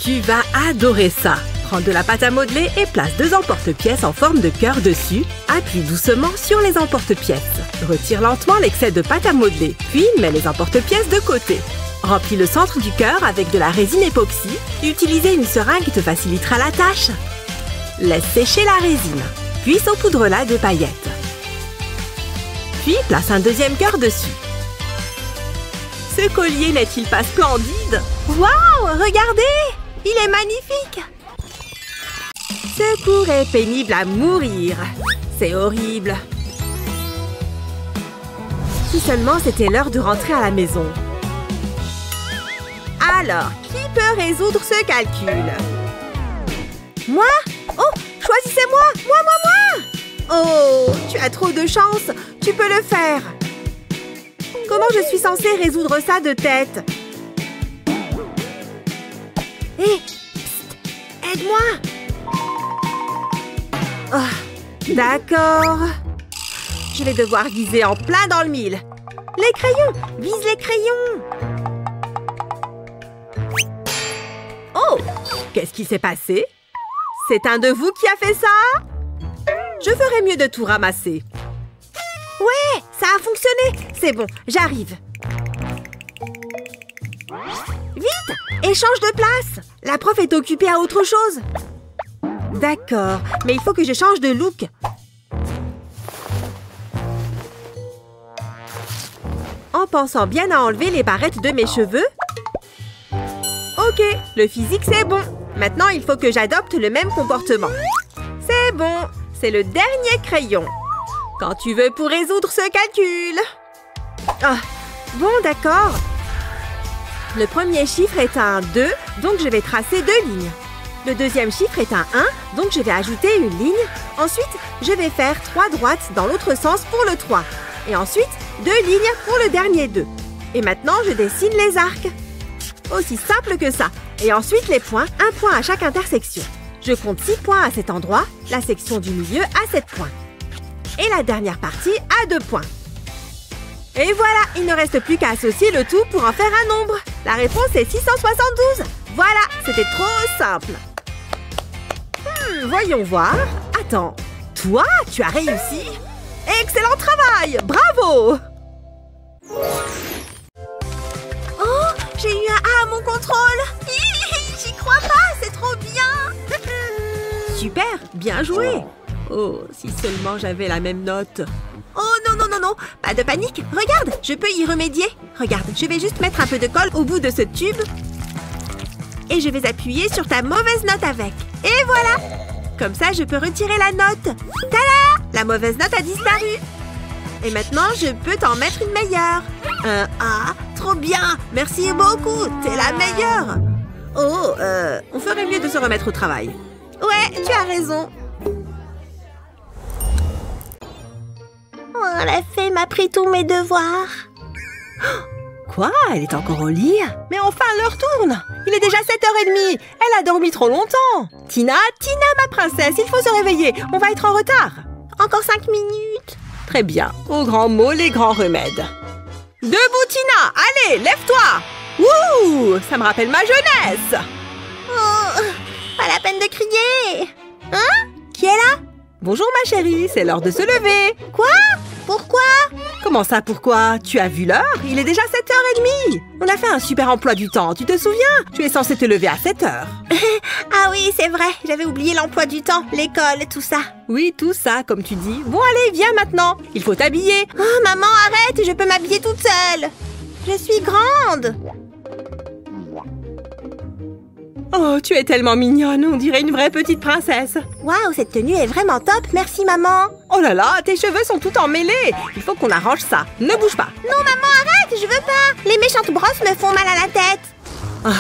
Tu vas adorer ça. Prends de la pâte à modeler et place 2 emporte-pièces en forme de cœur dessus. Appuie doucement sur les emporte-pièces. Retire lentement l'excès de pâte à modeler, puis mets les emporte-pièces de côté. Remplis le centre du cœur avec de la résine époxy. Utiliser une seringue te facilitera la tâche. Laisse sécher la résine, puis saupoudre-la de paillettes. Puis place un deuxième cœur dessus. Ce collier n'est-il pas splendide? Waouh, regardez! Il est magnifique! Ce cours est pénible à mourir. C'est horrible. Si seulement c'était l'heure de rentrer à la maison. Alors, qui peut résoudre ce calcul? Moi? Oh, choisissez-moi! Moi! Oh, tu as trop de chance. Tu peux le faire. Comment je suis censée résoudre ça de tête? Hé! Psst! Aide-moi! Oh, d'accord. Je vais devoir viser en plein dans le mille. Les crayons! Vise les crayons! Oh! Qu'est-ce qui s'est passé? C'est un de vous qui a fait ça? Je ferais mieux de tout ramasser. Ouais, ça a fonctionné. C'est bon, j'arrive. Vite! Échange de place! La prof est occupée à autre chose. D'accord, mais il faut que je change de look. En pensant bien à enlever les barrettes de mes cheveux. Ok, le physique c'est bon. Maintenant, il faut que j'adopte le même comportement. C'est bon, c'est le dernier crayon. Quand tu veux pour résoudre ce calcul. Ah, bon, d'accord. Le premier chiffre est un 2, donc je vais tracer 2 lignes. Le deuxième chiffre est un 1, donc je vais ajouter une ligne. Ensuite, je vais faire 3 droites dans l'autre sens pour le 3. Et ensuite, 2 lignes pour le dernier 2. Et maintenant, je dessine les arcs. Aussi simple que ça. Et ensuite, les points, un point à chaque intersection. Je compte 6 points à cet endroit, la section du milieu à 7 points. Et la dernière partie à 2 points. Et voilà, il ne reste plus qu'à associer le tout pour en faire un nombre. La réponse est 672. Voilà, c'était trop simple. Voyons voir. Attends, toi, tu as réussi? Excellent travail! Bravo! Oh, j'ai eu un A à mon contrôle. J'y crois pas, c'est trop bien. Super, bien joué. Oh, si seulement j'avais la même note. Oh non, non, non, non, pas de panique. Regarde, je peux y remédier. Regarde, je vais juste mettre un peu de colle au bout de ce tube. Et je vais appuyer sur ta mauvaise note avec. Et voilà! Comme ça, je peux retirer la note. Tada! La mauvaise note a disparu. Et maintenant, je peux t'en mettre une meilleure. Un A, trop bien. Merci beaucoup, t'es la meilleure. Oh, on ferait mieux de se remettre au travail. Ouais, tu as raison. Oh, la fée m'a pris tous mes devoirs. Quoi? Elle est encore au lit? Mais enfin, l'heure tourne. Il est déjà 7h30. Elle a dormi trop longtemps. Tina, ma princesse, il faut se réveiller. On va être en retard. Encore 5 minutes. Très bien. Aux grands mots, les grands remèdes. Debout, Tina! Allez, lève-toi! Wouh! Ça me rappelle ma jeunesse. Oh, pas la peine de crier. Hein? Qui est là? Bonjour, ma chérie. C'est l'heure de se lever. Quoi? Pourquoi? Comment ça, pourquoi? Tu as vu l'heure? Il est déjà 7h30. On a fait un super emploi du temps, tu te souviens? Tu es censée te lever à 7h. Ah oui, c'est vrai. J'avais oublié l'emploi du temps, l'école, tout ça. Oui, tout ça, comme tu dis. Bon, allez, viens maintenant. Il faut t'habiller. Oh, maman, arrête, je peux m'habiller toute seule. Je suis grande. Oh, tu es tellement mignonne, on dirait une vraie petite princesse. Waouh, cette tenue est vraiment top, merci maman. Oh là là, tes cheveux sont tout emmêlés. Il faut qu'on arrange ça. Ne bouge pas. Non maman, arrête, je veux pas. Les méchantes brosses me font mal à la tête. Ah,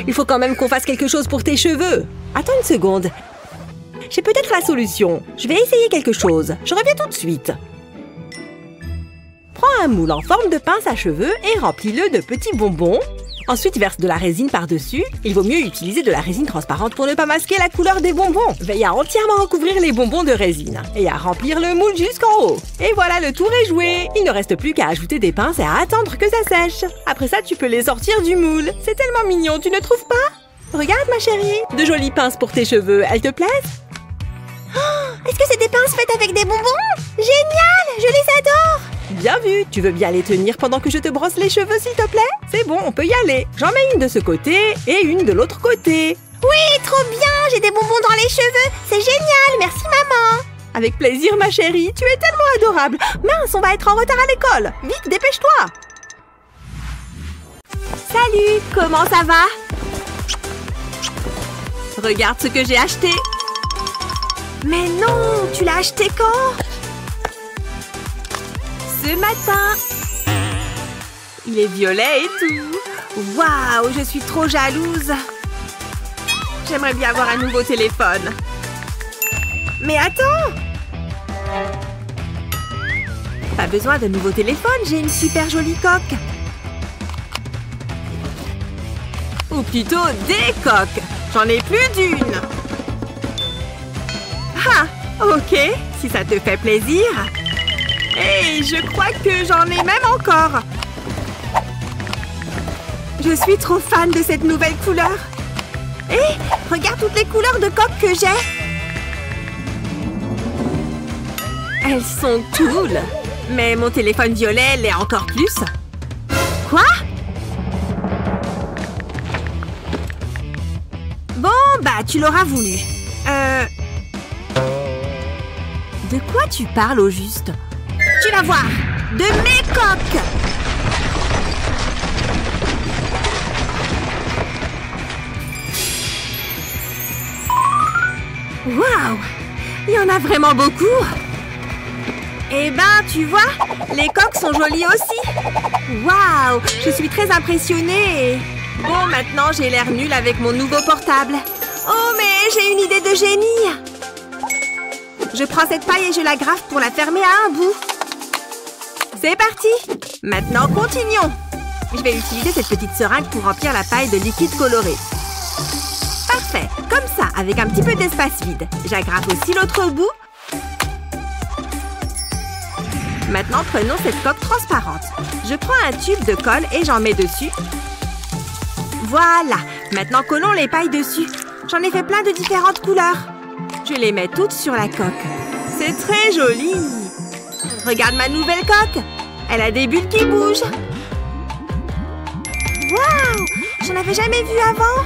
il faut quand même qu'on fasse quelque chose pour tes cheveux. Attends une seconde. J'ai peut-être la solution. Je vais essayer quelque chose. Je reviens tout de suite. Prends un moule en forme de pince à cheveux et remplis-le de petits bonbons. Ensuite, verse de la résine par-dessus. Il vaut mieux utiliser de la résine transparente pour ne pas masquer la couleur des bonbons. Veille à entièrement recouvrir les bonbons de résine et à remplir le moule jusqu'en haut. Et voilà, le tour est joué. Il ne reste plus qu'à ajouter des pinces et à attendre que ça sèche. Après ça, tu peux les sortir du moule. C'est tellement mignon, tu ne trouves pas? Regarde, ma chérie. De jolies pinces pour tes cheveux. Elles te plaisent? Est-ce que c'est des pinces faites avec des bonbons? Génial! Je les adore! Bien vu. Tu veux bien les tenir pendant que je te brosse les cheveux, s'il te plaît? C'est bon, on peut y aller. J'en mets une de ce côté et une de l'autre côté. Oui, trop bien! J'ai des bonbons dans les cheveux! C'est génial! Merci, maman! Avec plaisir, ma chérie. Tu es tellement adorable. Mince, on va être en retard à l'école. Vite, dépêche-toi. Salut, comment ça va? Regarde ce que j'ai acheté. Mais non! Tu l'as acheté quand? Ce matin. Il est violet et tout. Waouh, je suis trop jalouse. J'aimerais bien avoir un nouveau téléphone. Mais attends! Pas besoin de nouveau téléphone, j'ai une super jolie coque. Ou plutôt des coques. J'en ai plus d'une. Ah, ok, si ça te fait plaisir. Hey, je crois que j'en ai même encore. Je suis trop fan de cette nouvelle couleur. Hé, regarde toutes les couleurs de coques que j'ai. Elles sont cool. Mais mon téléphone violet l'est encore plus. Quoi? Bon, bah, tu l'auras voulu. De quoi tu parles au juste? Tu vas voir. De mes coques. Waouh! Il y en a vraiment beaucoup! Eh ben, tu vois, les coques sont jolies aussi! Waouh! Je suis très impressionnée! Bon, maintenant, j'ai l'air nulle avec mon nouveau portable. Oh, mais j'ai une idée de génie! Je prends cette paille et je la graffe pour la fermer à un bout. C'est parti! Maintenant, continuons! Je vais utiliser cette petite seringue pour remplir la paille de liquide coloré. Parfait, comme ça, avec un petit peu d'espace vide. J'agrafe aussi l'autre bout. Maintenant, prenons cette coque transparente. Je prends un tube de colle et j'en mets dessus. Voilà, maintenant collons les pailles dessus. J'en ai fait plein de différentes couleurs. Je les mets toutes sur la coque. C'est très joli. Regarde ma nouvelle coque. Elle a des bulles qui bougent. Waouh, j'en avais jamais vu avant.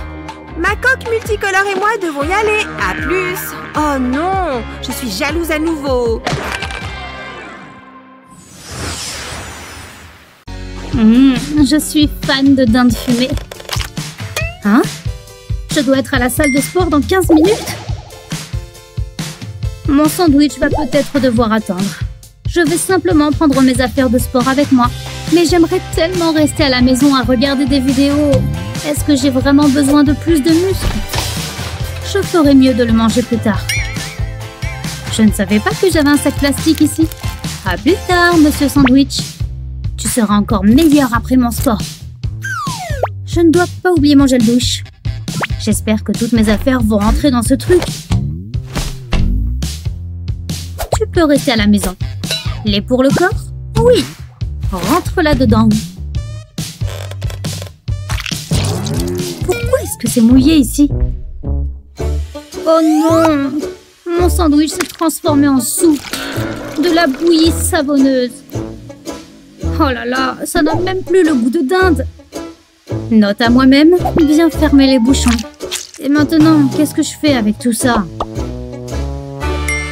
Ma coque multicolore et moi devons y aller. À plus. Oh non, je suis jalouse à nouveau. Je suis fan de dinde fumée. Hein? Je dois être à la salle de sport dans 15 minutes? Mon sandwich va peut-être devoir attendre. Je vais simplement prendre mes affaires de sport avec moi. Mais j'aimerais tellement rester à la maison à regarder des vidéos. Est-ce que j'ai vraiment besoin de plus de muscles? Je ferais mieux de le manger plus tard. Je ne savais pas que j'avais un sac plastique ici. À plus tard, monsieur Sandwich. Tu seras encore meilleur après mon sport. Je ne dois pas oublier mon gel douche. J'espère que toutes mes affaires vont rentrer dans ce truc. Tu peux rester à la maison. Lait pour le corps? Oui. Rentre là-dedans. Pourquoi est-ce que c'est mouillé ici? Oh non! Mon sandwich s'est transformé en soupe. De la bouillie savonneuse. Oh là là, ça n'a même plus le goût de dinde. Note à moi-même, bien fermer les bouchons. Et maintenant, qu'est-ce que je fais avec tout ça?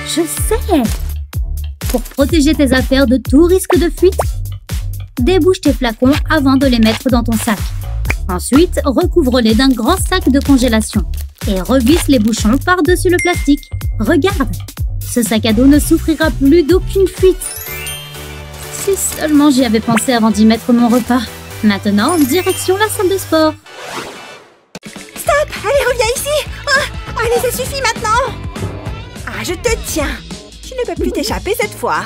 Je sais! Pour protéger tes affaires de tout risque de fuite, débouche tes flacons avant de les mettre dans ton sac. Ensuite, recouvre-les d'un grand sac de congélation et revisse les bouchons par-dessus le plastique. Regarde, ce sac à dos ne souffrira plus d'aucune fuite. Si seulement j'y avais pensé avant d'y mettre mon repas. Maintenant, direction la salle de sport. Stop! Allez, reviens ici! Ah, allez, ça suffit maintenant! Ah, je te tiens. Tu ne peux plus t'échapper cette fois.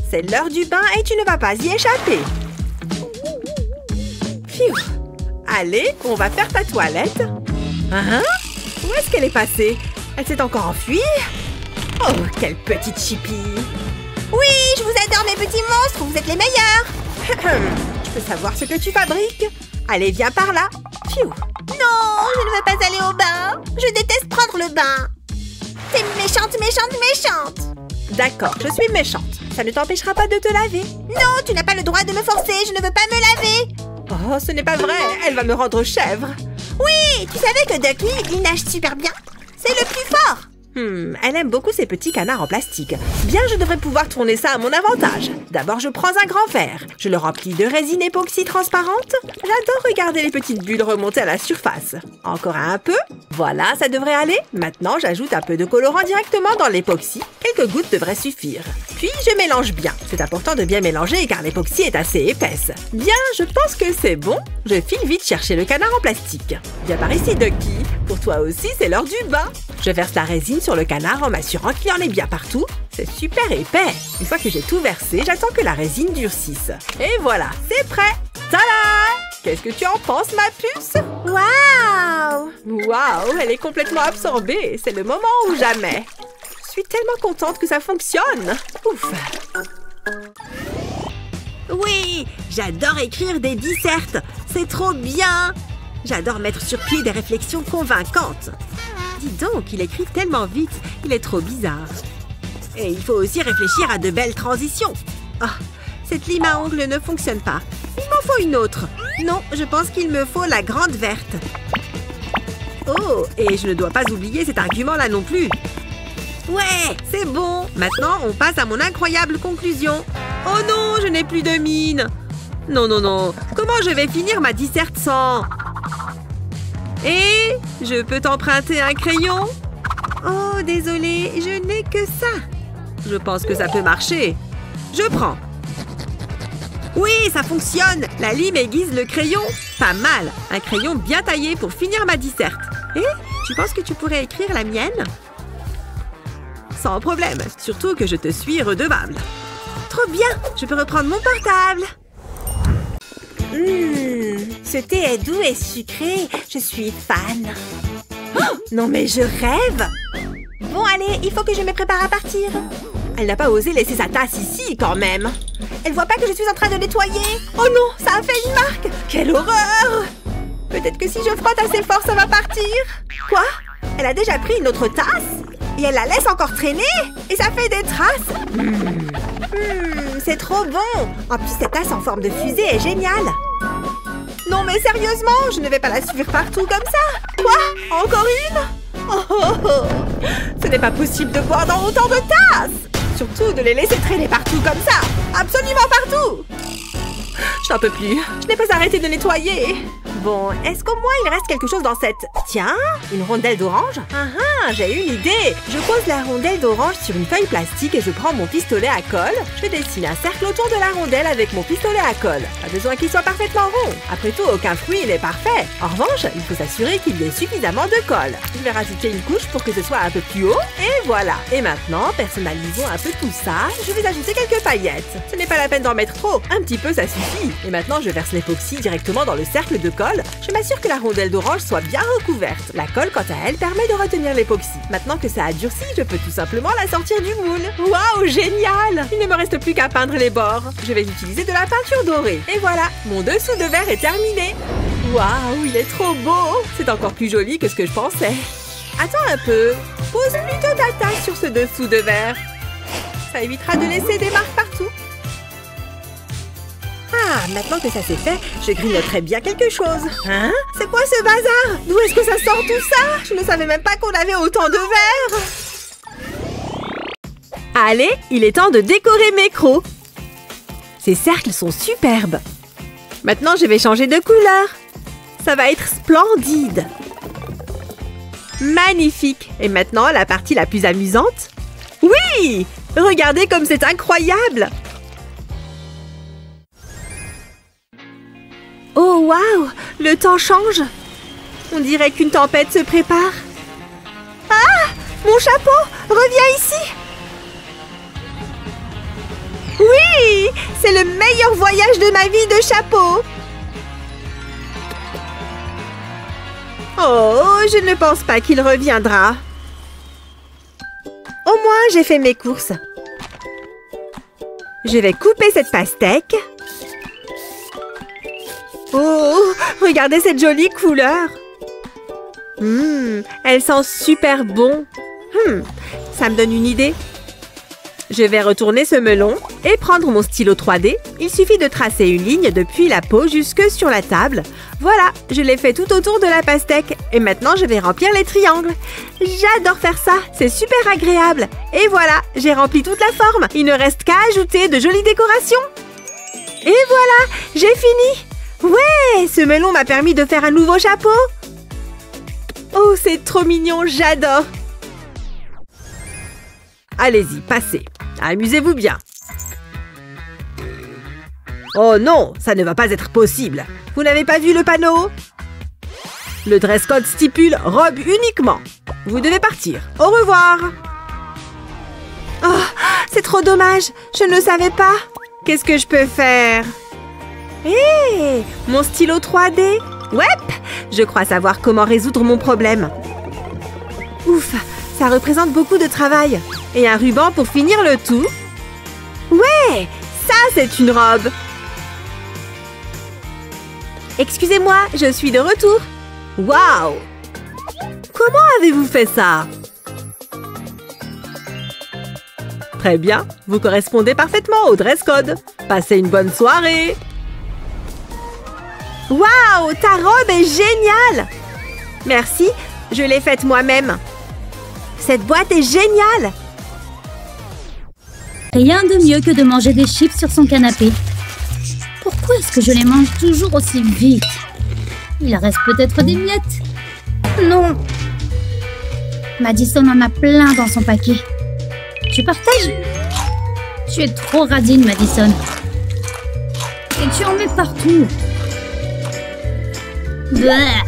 C'est l'heure du bain et tu ne vas pas y échapper. Phew. Allez, on va faire ta toilette. Hein? Où est-ce qu'elle est passée? Elle s'est encore enfuie? Oh, quelle petite chipie. Oui, je vous adore mes petits monstres, vous êtes les meilleurs! Je peux savoir ce que tu fabriques? Allez, viens par là. Phew. Non, je ne veux pas aller au le bain. T'es méchante, méchante, méchante. D'accord, je suis méchante. Ça ne t'empêchera pas de te laver. Non, tu n'as pas le droit de me forcer, je ne veux pas me laver. Oh, ce n'est pas vrai, elle va me rendre chèvre. Oui, tu savais que Ducky, il nage super bien. C'est le plus fort. Elle aime beaucoup ces petits canards en plastique. Bien, je devrais pouvoir tourner ça à mon avantage. D'abord, je prends un grand verre. Je le remplis de résine époxy transparente. J'adore regarder les petites bulles remonter à la surface. Encore un peu. Voilà, ça devrait aller. Maintenant, j'ajoute un peu de colorant directement dans l'époxy. Quelques gouttes devraient suffire. Puis, je mélange bien. C'est important de bien mélanger car l'époxy est assez épaisse. Bien, je pense que c'est bon. Je file vite chercher le canard en plastique. Viens par ici, Ducky. Pour toi aussi, c'est l'heure du bain. Je verse la résine sur le canard en m'assurant qu'il y en ait bien partout. C'est super épais. Une fois que j'ai tout versé, j'attends que la résine durcisse. Et voilà, c'est prêt. Tada! Qu'est-ce que tu en penses, ma puce? Waouh! Waouh, elle est complètement absorbée. C'est le moment ou jamais. Je suis tellement contente que ça fonctionne. Ouf! Oui, j'adore écrire des dissertes. C'est trop bien. J'adore mettre sur pied des réflexions convaincantes. Dis donc, il écrit tellement vite. Il est trop bizarre. Et il faut aussi réfléchir à de belles transitions. Oh, cette lime à ongles ne fonctionne pas. Il m'en faut une autre. Non, je pense qu'il me faut la grande verte. Oh, et je ne dois pas oublier cet argument-là non plus. Ouais, c'est bon. Maintenant, on passe à mon incroyable conclusion. Oh non, je n'ai plus de mine. Non, non, non. Comment je vais finir ma disserte sans... Et je peux t'emprunter un crayon? Oh, désolé, je n'ai que ça. Je pense que ça peut marcher. Je prends. Oui, ça fonctionne. La lime aiguise le crayon. Pas mal. Un crayon bien taillé pour finir ma disserte. Et tu penses que tu pourrais écrire la mienne? Sans problème. Surtout que je te suis redevable. Trop bien. Je peux reprendre mon portable. Ce thé est doux et sucré. Je suis fan. Oh, non mais je rêve. Bon, allez, il faut que je me prépare à partir. Elle n'a pas osé laisser sa tasse ici, quand même. Elle voit pas que je suis en train de nettoyer. Oh non, ça a fait une marque. Quelle horreur. Peut-être que si je frotte assez fort, ça va partir. Quoi? Elle a déjà pris une autre tasse? Et elle la laisse encore traîner? Et ça fait des traces? C'est trop bon. En plus, cette tasse en forme de fusée est géniale. Non mais sérieusement, je ne vais pas la suivre partout comme ça. Quoi? Encore une? Oh. Ce n'est pas possible de boire dans autant de tasses. Surtout de les laisser traîner partout comme ça. Absolument partout. Je n'en peux plus. Je n'ai pas arrêté de nettoyer. Bon, est-ce qu'au moins il reste quelque chose dans cette... Tiens, une rondelle d'orange? J'ai une idée. Je pose la rondelle d'orange sur une feuille plastique et je prends mon pistolet à colle. Je dessine un cercle autour de la rondelle avec mon pistolet à colle. Pas besoin qu'il soit parfaitement rond. Après tout, aucun fruit n'est parfait. En revanche, il faut s'assurer qu'il y ait suffisamment de colle. Je vais rajouter une couche pour que ce soit un peu plus haut. Et voilà. Et maintenant, personnalisons un peu tout ça. Je vais ajouter quelques paillettes. Ce n'est pas la peine d'en mettre trop. Un petit peu, ça suffit. Et maintenant, je verse l'époxy directement dans le cercle de colle. Je m'assure que la rondelle d'orange soit bien recouverte. La colle, quant à elle, permet de retenir l'époxy. Maintenant que ça a durci, je peux tout simplement la sortir du moule. Waouh, génial! Il ne me reste plus qu'à peindre les bords. Je vais utiliser de la peinture dorée. Et voilà, mon dessous de verre est terminé. Waouh, il est trop beau! C'est encore plus joli que ce que je pensais. Attends un peu. Pose plutôt ta tasse sur ce dessous de verre. Ça évitera de laisser des marques partout. Ah, maintenant que ça c'est fait, je grignoterai bien quelque chose. Hein? C'est quoi ce bazar? D'où est-ce que ça sort tout ça? Je ne savais même pas qu'on avait autant de verres. Allez, il est temps de décorer mes crocs. Ces cercles sont superbes. Maintenant, je vais changer de couleur. Ça va être splendide. Magnifique. Et maintenant, la partie la plus amusante. Oui! Regardez comme c'est incroyable! Oh, waouh! Le temps change! On dirait qu'une tempête se prépare. Ah! Mon chapeau! Reviens ici! Oui! C'est le meilleur voyage de ma vie de chapeau! Oh, je ne pense pas qu'il reviendra. Au moins, j'ai fait mes courses. Je vais couper cette pastèque. Oh, regardez cette jolie couleur. Elle sent super bon. Ça me donne une idée. Je vais retourner ce melon et prendre mon stylo 3D. Il suffit de tracer une ligne depuis la peau jusque sur la table. Voilà, je l'ai fait tout autour de la pastèque. Et maintenant, je vais remplir les triangles. J'adore faire ça, c'est super agréable. Et voilà, j'ai rempli toute la forme. Il ne reste qu'à ajouter de jolies décorations. Et voilà, j'ai fini. Ouais, ce melon m'a permis de faire un nouveau chapeau. Oh, c'est trop mignon, j'adore. Allez-y, passez. Amusez-vous bien. Oh non, ça ne va pas être possible. Vous n'avez pas vu le panneau? Le dress code stipule robe uniquement. Vous devez partir. Au revoir. Oh, c'est trop dommage. Je ne le savais pas. Qu'est-ce que je peux faire? Hé, mon stylo 3D. Ouais, je crois savoir comment résoudre mon problème. Ouf, ça représente beaucoup de travail. Et un ruban pour finir le tout. Ouais, ça c'est une robe. Excusez-moi, je suis de retour. Waouh! Comment avez-vous fait ça? Très bien, vous correspondez parfaitement au dress code. Passez une bonne soirée. Waouh, ta robe est géniale! Merci, je l'ai faite moi-même. Cette boîte est géniale! Rien de mieux que de manger des chips sur son canapé. Pourquoi est-ce que je les mange toujours aussi vite? Il reste peut-être des miettes. Non. Madison en a plein dans son paquet. Tu partages? Tu es trop radine, Madison. Et tu en mets partout. Bleh.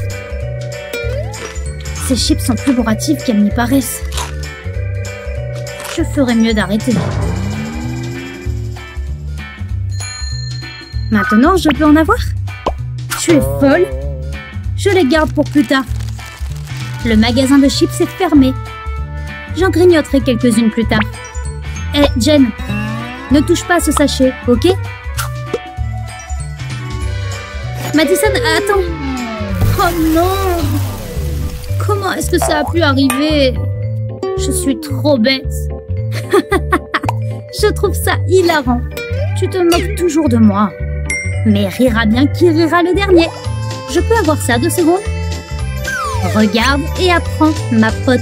Ces chips sont plus bourratives qu'elles n'y paraissent. Je ferais mieux d'arrêter. Maintenant, je peux en avoir? Tu es folle? Je les garde pour plus tard. Le magasin de chips est fermé. J'en grignoterai quelques-unes plus tard. Hé, Jen, ne touche pas à ce sachet, ok? Madison, attends! Oh non! Comment est-ce que ça a pu arriver? Je suis trop bête. Je trouve ça hilarant. Tu te moques toujours de moi. Mais rira bien qui rira le dernier. Je peux avoir ça 2 secondes? Regarde et apprends, ma pote.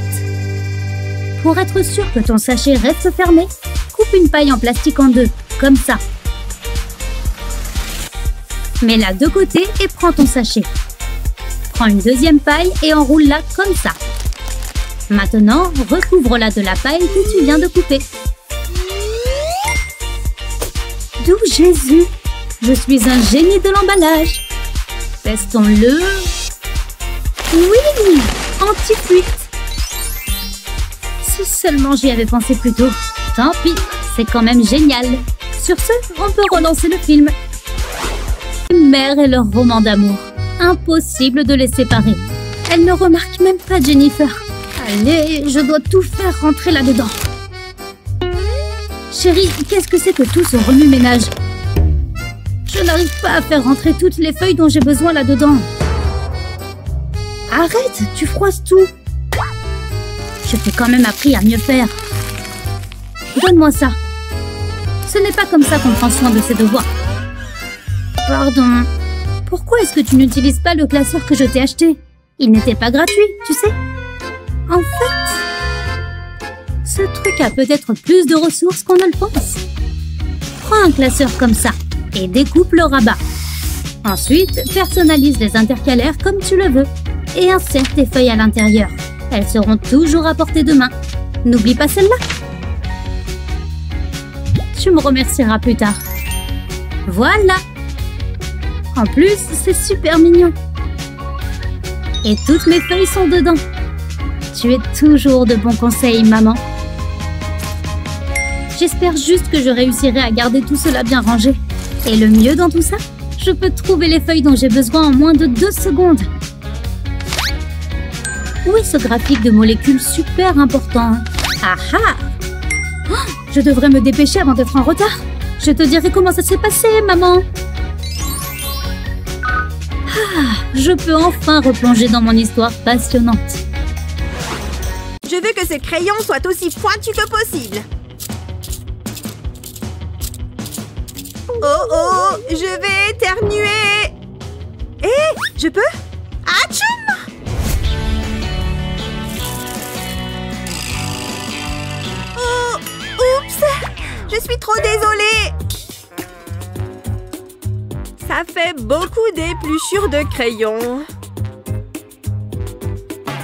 Pour être sûr que ton sachet reste fermé, coupe une paille en plastique en 2, comme ça. Mets-la de côté et prends ton sachet. Prends une deuxième paille et enroule-la comme ça. Maintenant, recouvre-la de la paille que tu viens de couper. D'où Jésus! Je suis un génie de l'emballage. Testons-le. Oui! Anti-fuite. Si seulement j'y avais pensé plus tôt. Tant pis, c'est quand même génial. Sur ce, on peut relancer le film. Mère et leur roman d'amour. Impossible de les séparer. Elle ne remarque même pas Jennifer. Allez, je dois tout faire rentrer là-dedans. Chérie, qu'est-ce que c'est que tout ce remue-ménage? Je n'arrive pas à faire rentrer toutes les feuilles dont j'ai besoin là-dedans. Arrête, tu froisses tout. Je t'ai quand même appris à mieux faire. Donne-moi ça. Ce n'est pas comme ça qu'on prend soin de ses devoirs. Pardon. Pourquoi est-ce que tu n'utilises pas le classeur que je t'ai acheté? Il n'était pas gratuit, tu sais. En fait, ce truc a peut-être plus de ressources qu'on ne le pense. Prends un classeur comme ça et découpe le rabat. Ensuite, personnalise les intercalaires comme tu le veux et insère tes feuilles à l'intérieur. Elles seront toujours à portée de main. N'oublie pas celle-là. Tu me remercieras plus tard. Voilà. En plus, c'est super mignon. Et toutes mes feuilles sont dedans. Tu es toujours de bons conseils, maman. J'espère juste que je réussirai à garder tout cela bien rangé. Et le mieux dans tout ça, je peux trouver les feuilles dont j'ai besoin en moins de 2 secondes. Où est ce graphique de molécules super important? Ah ah! Oh, je devrais me dépêcher avant d'être en retard. Je te dirai comment ça s'est passé, maman. Ah, Je peux enfin replonger dans mon histoire passionnante. Je veux que ce crayon soit aussi pointu que possible. Oh oh, je vais éternuer. Hé, je peux? Atchoum! Oh, oups! Je suis trop désolée. Ça fait beaucoup d'épluchures de crayon.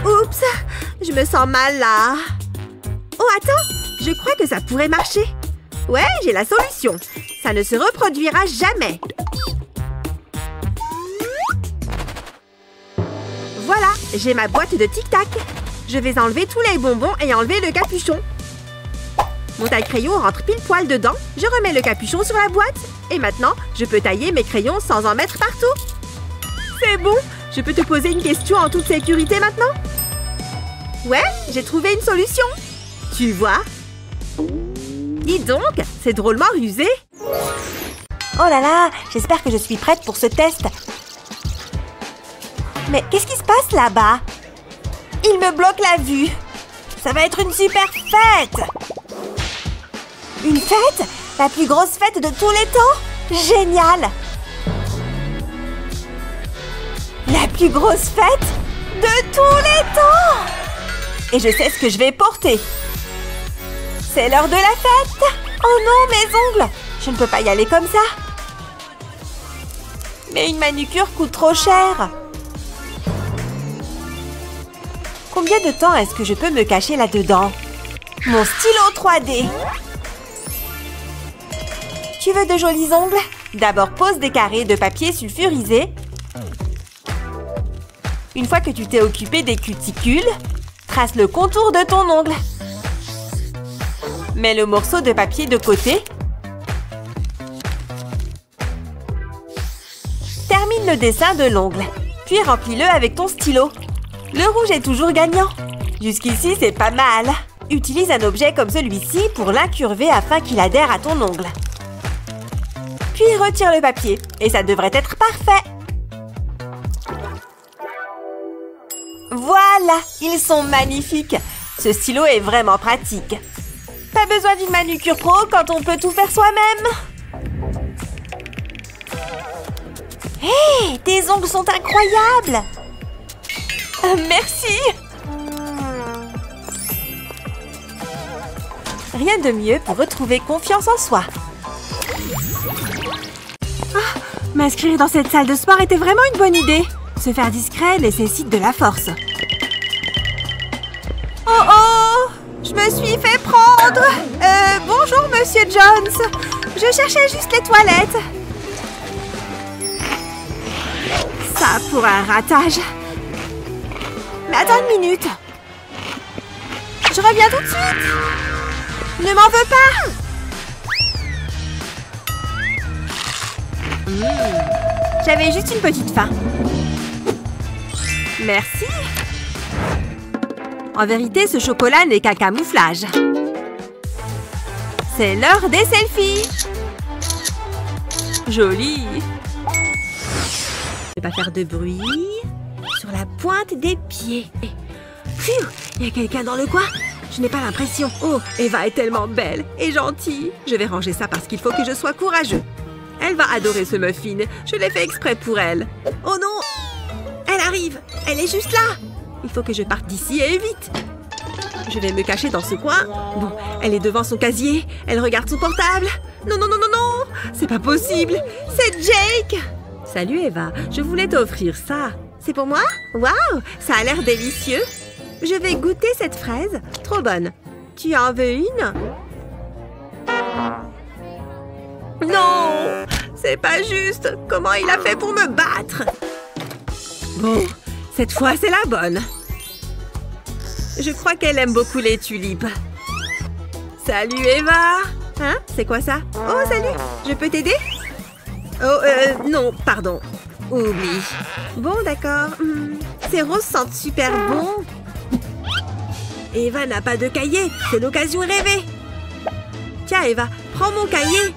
Oups! Je me sens mal là. Oh, attends! Je crois que ça pourrait marcher. Ouais, j'ai la solution. Ça ne se reproduira jamais. Voilà, j'ai ma boîte de tic-tac. Je vais enlever tous les bonbons et enlever le capuchon. Mon taille-crayon rentre pile poil dedans. Je remets le capuchon sur la boîte. Et maintenant, je peux tailler mes crayons sans en mettre partout. C'est bon! Je peux te poser une question en toute sécurité maintenant? Ouais, j'ai trouvé une solution. Tu vois? Dis donc, c'est drôlement rusé. Oh là là, j'espère que je suis prête pour ce test. Mais qu'est-ce qui se passe là-bas? Il me bloque la vue. Ça va être une super fête. Une fête? La plus grosse fête de tous les temps? Génial! La plus grosse fête de tous les temps! Et je sais ce que je vais porter. C'est l'heure de la fête! Oh non, mes ongles! Je ne peux pas y aller comme ça. Mais une manucure coûte trop cher. Combien de temps est-ce que je peux me cacher là-dedans? Mon stylo 3D! Tu veux de jolis ongles? D'abord, pose des carrés de papier sulfurisé. Une fois que tu t'es occupé des cuticules, trace le contour de ton ongle. Mets le morceau de papier de côté. Termine le dessin de l'ongle, puis remplis-le avec ton stylo. Le rouge est toujours gagnant. Jusqu'ici, c'est pas mal. Utilise un objet comme celui-ci pour l'incurver afin qu'il adhère à ton ongle. Puis retire le papier, et ça devrait être parfait. Voilà, ils sont magnifiques. Ce stylo est vraiment pratique. Pas besoin d'une manucure pro quand on peut tout faire soi-même. Hé, tes ongles sont incroyables. Merci. Rien de mieux pour retrouver confiance en soi. M'inscrire dans cette salle de sport était vraiment une bonne idée. Se faire discret nécessite de la force. Oh oh! Je me suis fait prendre! Bonjour, Monsieur Jones. Je cherchais juste les toilettes. Ça pour un ratage. Mais attends une minute. Je reviens tout de suite. Ne m'en veux pas. J'avais juste une petite faim. Merci. En vérité, ce chocolat n'est qu'un camouflage. C'est l'heure des selfies. Joli. Ne pas faire de bruit. Sur la pointe des pieds. Pfiou, il y a quelqu'un dans le coin. Je n'ai pas l'impression. Oh, Eva est tellement belle et gentille. Je vais ranger ça parce qu'il faut que je sois courageux. Elle va adorer ce muffin. Je l'ai fait exprès pour elle. Oh non! Elle arrive! Elle est juste là! Il faut que je parte d'ici et vite. Je vais me cacher dans ce coin. Bon, elle est devant son casier. Elle regarde son portable. Non, non, non, non, non! C'est pas possible! C'est Jake! Salut Eva, je voulais t'offrir ça. C'est pour moi? Waouh! Ça a l'air délicieux. Je vais goûter cette fraise. Trop bonne. Tu en veux une? Non! C'est pas juste! Comment il a fait pour me battre? Bon, cette fois, c'est la bonne. Je crois qu'elle aime beaucoup les tulipes. Salut, Eva! Hein? C'est quoi ça? Oh, salut! Je peux t'aider? Oh, non, pardon. Oublie. Bon, d'accord. Ces roses sentent super bon. Eva n'a pas de cahier. C'est l'occasion rêvée. Tiens, Eva, prends mon cahier.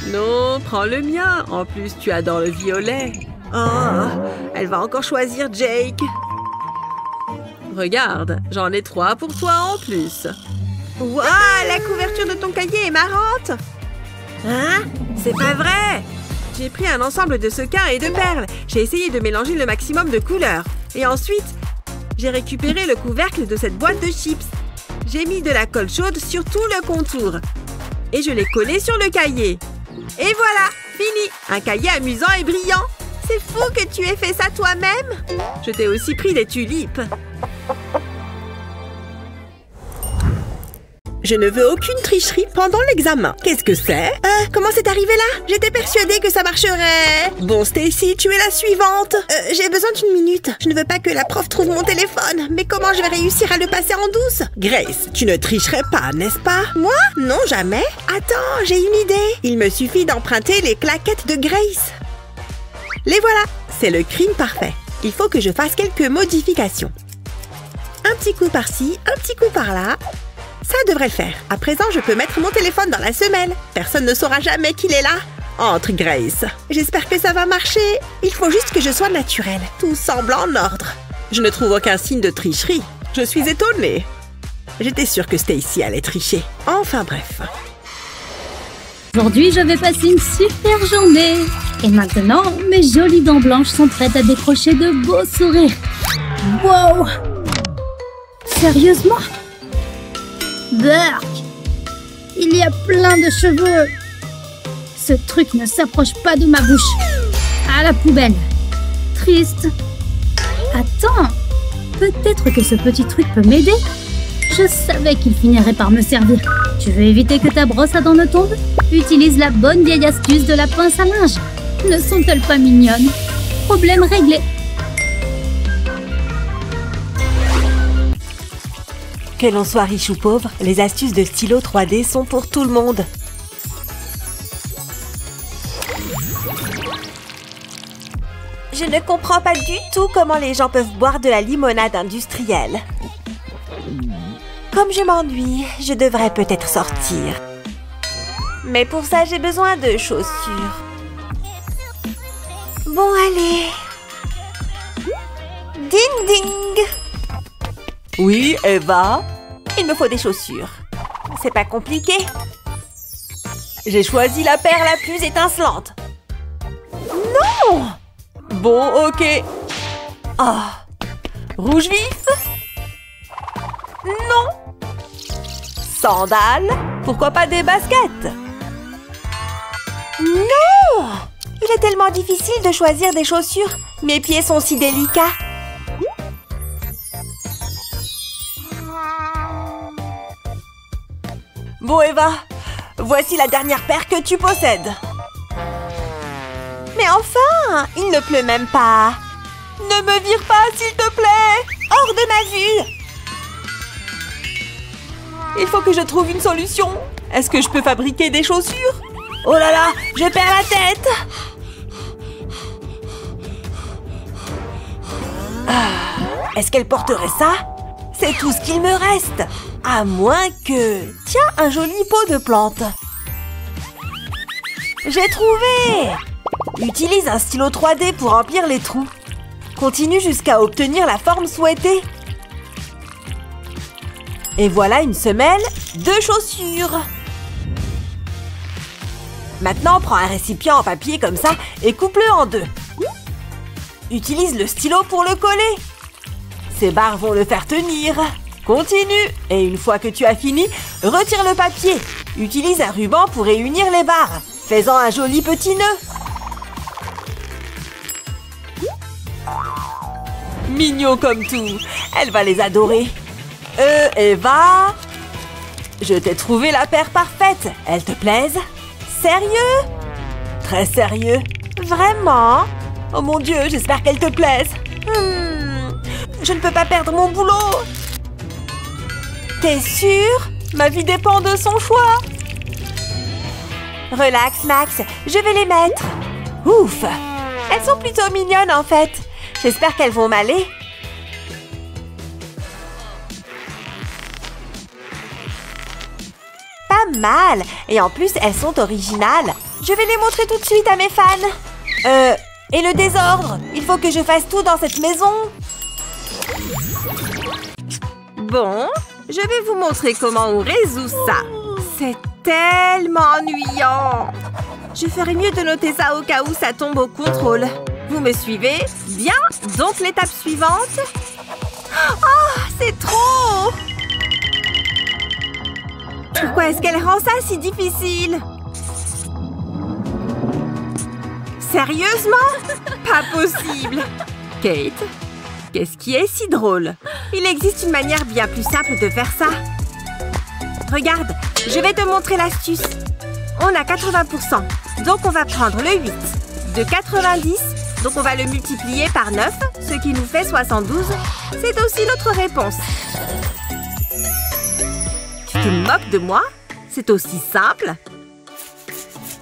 Non, prends le mien. En plus, tu adores le violet. Oh, elle va encore choisir Jake. Regarde, j'en ai 3 pour toi en plus. Waouh, la couverture de ton cahier est marrante. Hein? C'est pas vrai! J'ai pris un ensemble de sequins et de perles. J'ai essayé de mélanger le maximum de couleurs. Et ensuite, j'ai récupéré le couvercle de cette boîte de chips. J'ai mis de la colle chaude sur tout le contour. Et je l'ai collé sur le cahier. Et voilà, fini! Un cahier amusant et brillant. C'est fou que tu aies fait ça toi-même. Je t'ai aussi pris des tulipes. Je ne veux aucune tricherie pendant l'examen. Qu'est-ce que c'est? Comment c'est arrivé là? J'étais persuadée que ça marcherait. Bon, Stacy, tu es la suivante. J'ai besoin d'une minute. Je ne veux pas que la prof trouve mon téléphone. Mais comment je vais réussir à le passer en douce? Grace, tu ne tricherais pas, n'est-ce pas? Moi? Non, jamais. Attends, j'ai une idée. Il me suffit d'emprunter les claquettes de Grace. Les voilà. C'est le crime parfait. Il faut que je fasse quelques modifications. Un petit coup par-ci, un petit coup par-là. Ça devrait le faire. À présent, je peux mettre mon téléphone dans la semelle. Personne ne saura jamais qu'il est là. Entre, Grace. J'espère que ça va marcher. Il faut juste que je sois naturelle. Tout semble en ordre. Je ne trouve aucun signe de tricherie. Je suis étonnée. J'étais sûre que Stacy allait tricher. Enfin bref. Aujourd'hui, je vais passer une super journée. Et maintenant, mes jolies dents blanches sont prêtes à décrocher de beaux sourires. Wow! Sérieusement? Berk! Il y a plein de cheveux. Ce truc ne s'approche pas de ma bouche. À la poubelle. Triste. Attends, peut-être que ce petit truc peut m'aider. Je savais qu'il finirait par me servir. Tu veux éviter que ta brosse à dents ne tombe? Utilise la bonne vieille astuce de la pince à linge. Ne sont-elles pas mignonnes? Problème réglé. Que l'on soit riche ou pauvre, les astuces de stylo 3D sont pour tout le monde. Je ne comprends pas du tout comment les gens peuvent boire de la limonade industrielle. Comme je m'ennuie, je devrais peut-être sortir. Mais pour ça, j'ai besoin de chaussures. Bon, allez. Ding ding. Oui, Eva? Il me faut des chaussures. C'est pas compliqué. J'ai choisi la paire la plus étincelante. Non! Bon, ok. Ah, rouge vif? Non. Sandales? Pourquoi pas des baskets? Non! Il est tellement difficile de choisir des chaussures. Mes pieds sont si délicats. Bon, Eva, voici la dernière paire que tu possèdes. Mais enfin, il ne pleut même pas. Ne me vire pas, s'il te plaît. Hors de ma vue. Il faut que je trouve une solution. Est-ce que je peux fabriquer des chaussures? Oh là là, je perds la tête. Est-ce qu'elle porterait ça? C'est tout ce qu'il me reste. À moins que... Tiens, un joli pot de plantes. J'ai trouvé! Utilise un stylo 3D pour remplir les trous. Continue jusqu'à obtenir la forme souhaitée. Et voilà une semelle de chaussures. Maintenant, prends un récipient en papier comme ça et coupe-le en deux. Utilise le stylo pour le coller. Ces barres vont le faire tenir. Continue. Et une fois que tu as fini, retire le papier. Utilise un ruban pour réunir les barres. Fais-en un joli petit nœud. Mignon comme tout. Elle va les adorer. Eva? Je t'ai trouvé la paire parfaite. Elle te plaise? Sérieux? Très sérieux. Vraiment? Oh mon Dieu, j'espère qu'elle te plaise. Je ne peux pas perdre mon boulot. T'es sûre? Ma vie dépend de son choix. Relax, Max. Je vais les mettre. Ouf! Elles sont plutôt mignonnes, en fait. J'espère qu'elles vont m'aller. Pas mal. Et en plus, elles sont originales. Je vais les montrer tout de suite à mes fans. Et le désordre! Il faut que je fasse tout dans cette maison! Bon, je vais vous montrer comment on résout ça. C'est tellement ennuyant. Je ferais mieux de noter ça au cas où ça tombe au contrôle. Vous me suivez? Bien. Donc, l'étape suivante... Oh, c'est trop! Pourquoi est-ce qu'elle rend ça si difficile? Sérieusement? Pas possible! Kate, qu'est-ce qui est si drôle? Il existe une manière bien plus simple de faire ça. Regarde, je vais te montrer l'astuce. On a 80%, donc on va prendre le 8. De 90, donc on va le multiplier par 9, ce qui nous fait 72. C'est aussi notre réponse. Tu te moques de moi? C'est aussi simple?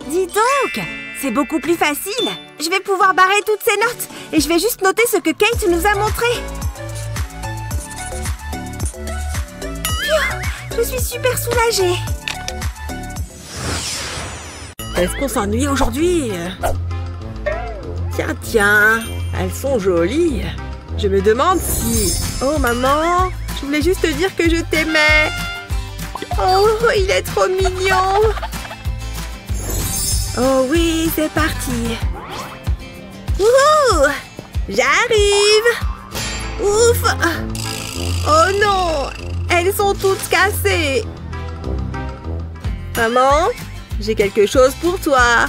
Dis donc, c'est beaucoup plus facile. Je vais pouvoir barrer toutes ces notes et je vais juste noter ce que Kate nous a montré. Je suis super soulagée. Est-ce qu'on s'ennuie aujourd'hui? Tiens, elles sont jolies. Je me demande si... Oh maman, je voulais juste te dire que je t'aimais. Oh, il est trop mignon. Oh oui, c'est parti. Wouhou! J'arrive. Ouf! Oh non! Elles sont toutes cassées. Maman, j'ai quelque chose pour toi.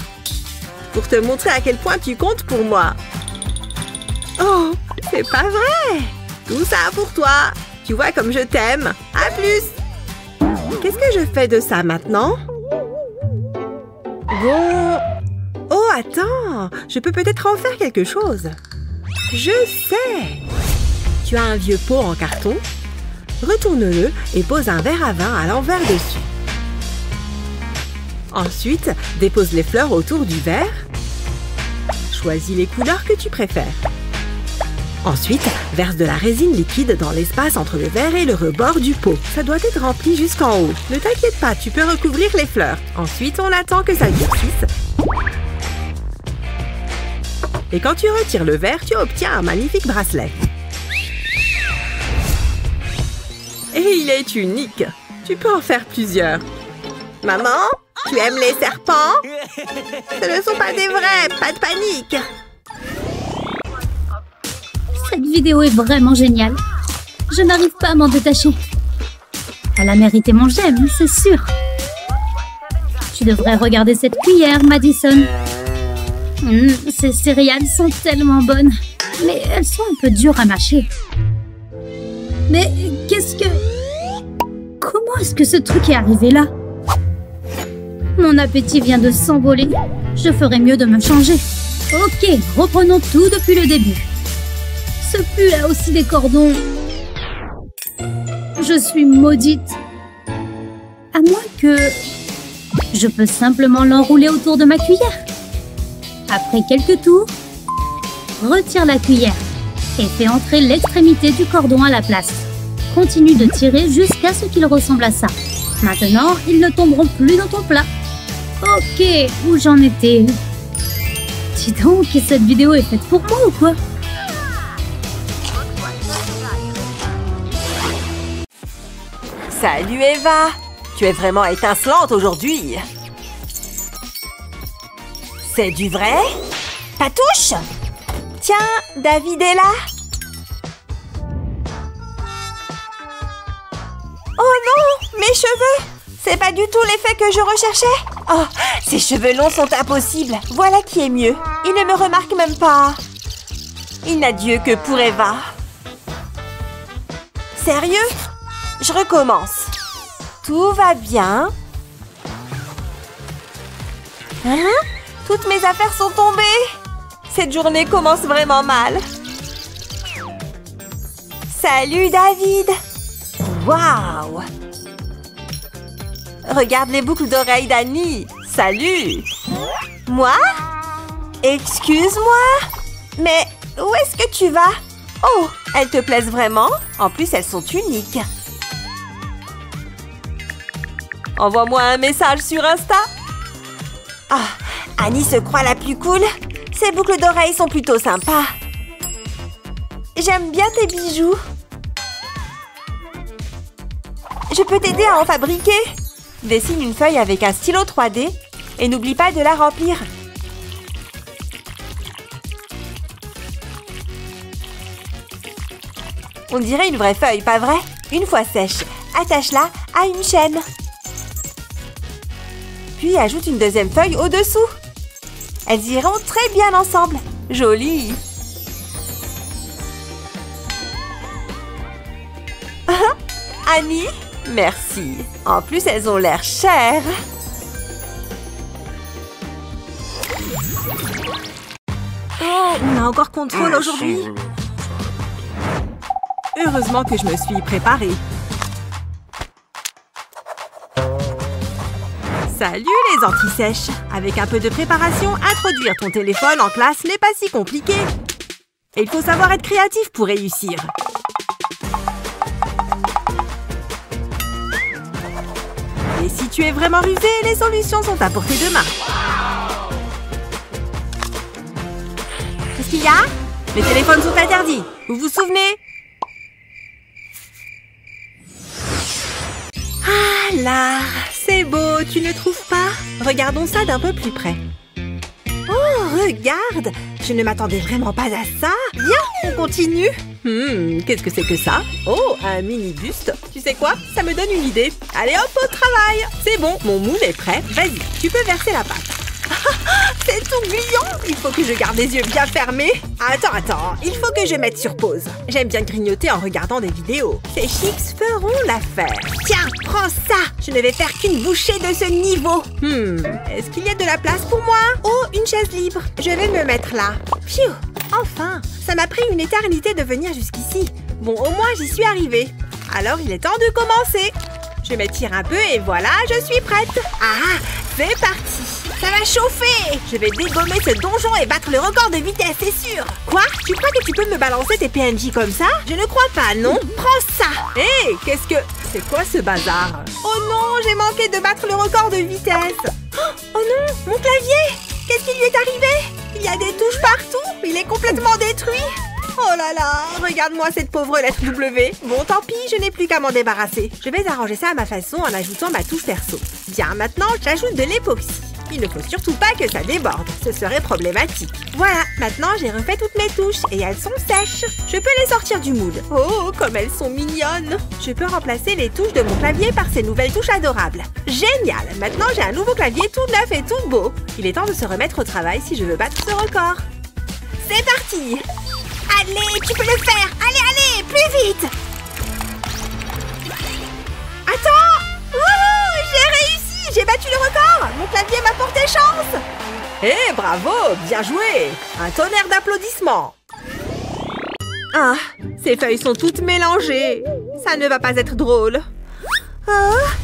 Pour te montrer à quel point tu comptes pour moi. Oh, c'est pas vrai! Tout ça pour toi. Tu vois comme je t'aime. À plus! Qu'est-ce que je fais de ça maintenant? Bon... Oh, attends! Je peux peut-être en faire quelque chose. Je sais! Tu as un vieux pot en carton. Retourne-le et pose un verre à vin à l'envers dessus. Ensuite, dépose les fleurs autour du verre. Choisis les couleurs que tu préfères. Ensuite, verse de la résine liquide dans l'espace entre le verre et le rebord du pot. Ça doit être rempli jusqu'en haut. Ne t'inquiète pas, tu peux recouvrir les fleurs. Ensuite, on attend que ça durcisse. Et quand tu retires le verre, tu obtiens un magnifique bracelet. Et il est unique. Tu peux en faire plusieurs. Maman, tu aimes les serpents? Ce ne sont pas des vrais, pas de panique. Cette vidéo est vraiment géniale. Je n'arrive pas à m'en détacher. Elle a mérité mon j'aime, c'est sûr. Tu devrais regarder cette cuillère, Madison. Ces céréales sont tellement bonnes. Mais elles sont un peu dures à mâcher. Mais qu'est-ce que... Comment est-ce que ce truc est arrivé là? Mon appétit vient de s'envoler. Je ferais mieux de me changer. Ok, reprenons tout depuis le début. Ce pue là aussi des cordons. Je suis maudite. À moins que... Je peux simplement l'enrouler autour de ma cuillère. Après quelques tours, retire la cuillère et fais entrer l'extrémité du cordon à la place. Continue de tirer jusqu'à ce qu'il ressemble à ça. Maintenant, ils ne tomberont plus dans ton plat. Ok, où j'en étais? Dis donc, cette vidéo est faite pour moi ou quoi? Salut Eva! Tu es vraiment étincelante aujourd'hui! C'est du vrai? Patouche? Tiens, David est là! Oh non! Mes cheveux! C'est pas du tout l'effet que je recherchais! Oh, ces cheveux longs sont impossibles! Voilà qui est mieux! Il ne me remarque même pas! Il n'a Dieu que pour Eva! Sérieux? Je recommence! Tout va bien? Hein? Toutes mes affaires sont tombées! Cette journée commence vraiment mal! Salut David! Waouh! Regarde les boucles d'oreilles d'Annie! Salut! Moi? Excuse-moi? Mais où est-ce que tu vas? Oh, elles te plaisent vraiment? En plus, elles sont uniques. Envoie-moi un message sur Insta. Ah, Annie se croit la plus cool. Ces boucles d'oreilles sont plutôt sympas. J'aime bien tes bijoux. Je peux t'aider à en fabriquer. Dessine une feuille avec un stylo 3D et n'oublie pas de la remplir. On dirait une vraie feuille, pas vrai? Une fois sèche, attache-la à une chaîne. Puis ajoute une deuxième feuille au-dessous. Elles iront très bien ensemble. Joli! Annie? Merci. En plus, elles ont l'air chères. Oh, on a encore contrôle aujourd'hui. Heureusement que je me suis préparée. Salut les anti-sèches! Avec un peu de préparation, introduire ton téléphone en classe n'est pas si compliqué. Et il faut savoir être créatif pour réussir. Et si tu es vraiment rusé, les solutions sont à portée de main. Qu'est-ce qu'il y a? Les téléphones sont interdits. Vous vous souvenez? Ah là, c'est beau, tu ne trouves pas? Regardons ça d'un peu plus près. Oh, regarde! Je ne m'attendais vraiment pas à ça. Viens, on continue. Qu'est-ce que c'est que ça? Oh, un mini buste. Tu sais quoi? Ça me donne une idée. Allez hop, au travail. C'est bon, mon moule est prêt. Vas-y, tu peux verser la pâte. C'est tout mignon. Il faut que je garde les yeux bien fermés. Attends, il faut que je mette sur pause. J'aime bien grignoter en regardant des vidéos. Ces chips feront l'affaire. Tiens, prends ça. Je ne vais faire qu'une bouchée de ce niveau. Est-ce qu'il y a de la place pour moi? Oh, une chaise libre. Je vais me mettre là. Pfiou. Enfin, ça m'a pris une éternité de venir jusqu'ici. Bon, au moins j'y suis arrivée. Alors il est temps de commencer. Je m'étire un peu et voilà, je suis prête. Ah, c'est parti. Ça va chauffer. Je vais dégommer ce donjon et battre le record de vitesse, c'est sûr. Quoi? Tu crois que tu peux me balancer tes PNJ comme ça? Je ne crois pas, non? Prends ça. Hé, qu'est-ce que... C'est quoi ce bazar? Oh non, j'ai manqué de battre le record de vitesse. Oh non, mon clavier. Qu'est-ce qui lui est arrivé? Il y a des touches partout. Il est complètement détruit. Oh là là, regarde-moi cette pauvre lettre W. Bon, tant pis, je n'ai plus qu'à m'en débarrasser. Je vais arranger ça à ma façon en ajoutant ma touche perso. Bien, maintenant, j'ajoute de l'époxy. Il ne faut surtout pas que ça déborde, ce serait problématique. Voilà, maintenant j'ai refait toutes mes touches et elles sont sèches. Je peux les sortir du moule. Oh, comme elles sont mignonnes. Je peux remplacer les touches de mon clavier par ces nouvelles touches adorables. Génial, maintenant j'ai un nouveau clavier tout neuf et tout beau. Il est temps de se remettre au travail si je veux battre ce record. C'est parti! Allez, tu peux le faire! Allez, plus vite! Attends! Wouhou! J'ai réussi! J'ai battu le record! Mon clavier m'a porté chance! Eh, bravo! Bien joué! Un tonnerre d'applaudissements! Ah, ces feuilles sont toutes mélangées. Ça ne va pas être drôle. Aïe!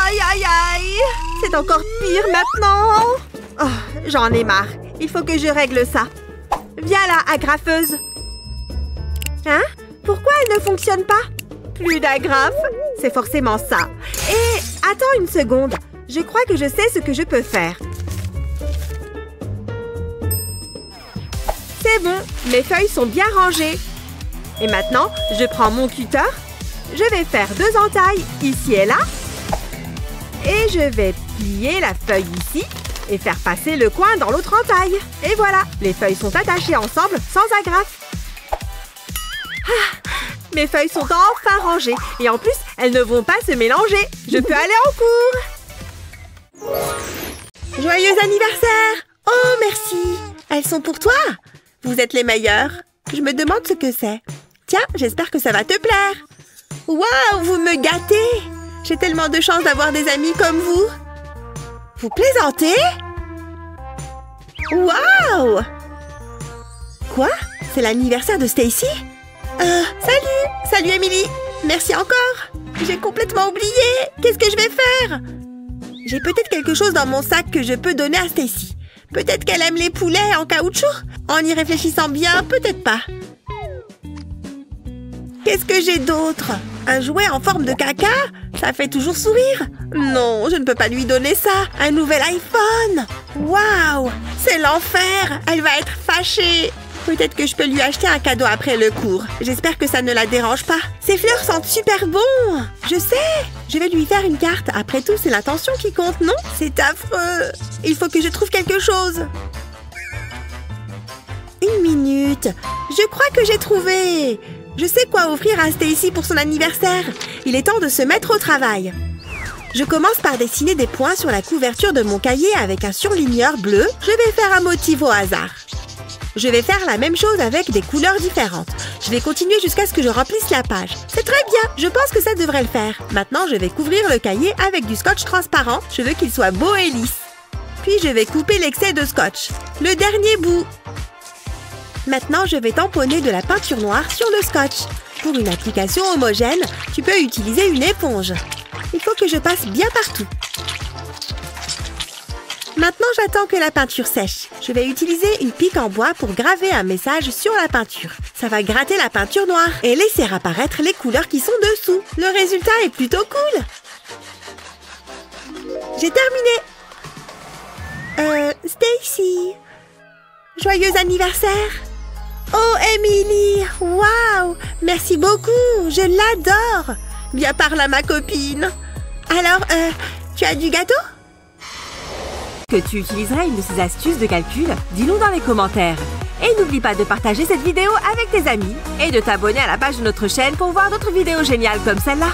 Aïe, aïe, aïe! C'est encore pire maintenant! Oh, j'en ai marre. Il faut que je règle ça. Viens là, agrafeuse. Hein? Pourquoi elle ne fonctionne pas? Plus d'agrafe? C'est forcément ça. Et attends une seconde. Je crois que je sais ce que je peux faire. C'est bon, mes feuilles sont bien rangées. Et maintenant, je prends mon cutter. Je vais faire 2 entailles ici et là. Et je vais plier la feuille ici et faire passer le coin dans l'autre entaille. Et voilà, les feuilles sont attachées ensemble sans agrafe. Ah, mes feuilles sont enfin rangées. Et en plus, elles ne vont pas se mélanger. Je peux aller en cours. Joyeux anniversaire! Oh, merci! Elles sont pour toi! Vous êtes les meilleurs. Je me demande ce que c'est. Tiens, j'espère que ça va te plaire. Waouh, vous me gâtez! J'ai tellement de chance d'avoir des amis comme vous. Vous plaisantez? Waouh! Quoi? C'est l'anniversaire de Stacy? Salut! Salut, Emily! Merci encore! J'ai complètement oublié! Qu'est-ce que je vais faire? J'ai peut-être quelque chose dans mon sac que je peux donner à Stacy. Peut-être qu'elle aime les poulets en caoutchouc? En y réfléchissant bien, peut-être pas. Qu'est-ce que j'ai d'autre? Un jouet en forme de caca? Ça fait toujours sourire. Non, je ne peux pas lui donner ça. Un nouvel iPhone. Waouh, c'est l'enfer. Elle va être fâchée. Peut-être que je peux lui acheter un cadeau après le cours. J'espère que ça ne la dérange pas. Ces fleurs sentent super bon. Je sais. Je vais lui faire une carte. Après tout, c'est l'intention qui compte, non? C'est affreux. Il faut que je trouve quelque chose. Une minute. Je crois que j'ai trouvé. Je sais quoi offrir à Stacy pour son anniversaire. Il est temps de se mettre au travail. Je commence par dessiner des points sur la couverture de mon cahier avec un surligneur bleu. Je vais faire un motif au hasard. Je vais faire la même chose avec des couleurs différentes. Je vais continuer jusqu'à ce que je remplisse la page. C'est très bien, je pense que ça devrait le faire. Maintenant, je vais couvrir le cahier avec du scotch transparent. Je veux qu'il soit beau et lisse. Puis, je vais couper l'excès de scotch. Le dernier bout. Maintenant, je vais tamponner de la peinture noire sur le scotch. Pour une application homogène, tu peux utiliser une éponge. Il faut que je passe bien partout. Maintenant, j'attends que la peinture sèche. Je vais utiliser une pique en bois pour graver un message sur la peinture. Ça va gratter la peinture noire et laisser apparaître les couleurs qui sont dessous. Le résultat est plutôt cool. J'ai terminé. Stacy. Joyeux anniversaire. Oh, Emily. Waouh. Merci beaucoup. Je l'adore. Viens par là, ma copine. Alors, tu as du gâteau? Que tu utiliserais une de ces astuces de calcul? Dis-nous dans les commentaires. Et n'oublie pas de partager cette vidéo avec tes amis et de t'abonner à la page de notre chaîne pour voir d'autres vidéos géniales comme celle-là.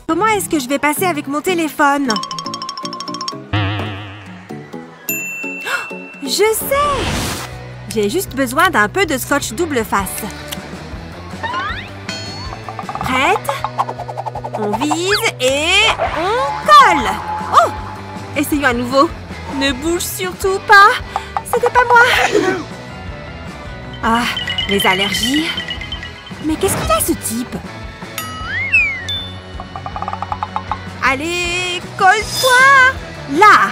Comment est-ce que je vais passer avec mon téléphone? Oh, je sais! J'ai juste besoin d'un peu de scotch double face. Prête? On vise et on colle! Oh! Essayons à nouveau. Ne bouge surtout pas. C'était pas moi. Ah, les allergies. Mais qu'est-ce qu'il a, ce type? Allez, colle-toi! Là!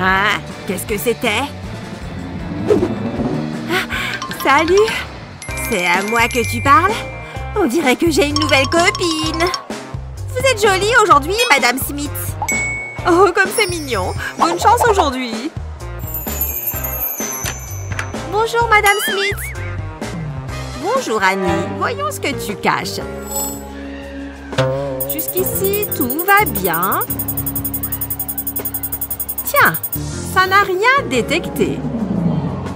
Hein? Qu'est-ce que c'était? Ah, salut! C'est à moi que tu parles? On dirait que j'ai une nouvelle copine. Vous êtes jolie aujourd'hui, Madame Smith. Oh, comme c'est mignon. Bonne chance aujourd'hui. Bonjour, Madame Smith. Bonjour, Annie. Voyons ce que tu caches. Jusqu'ici, tout va bien. Tiens, ça n'a rien détecté.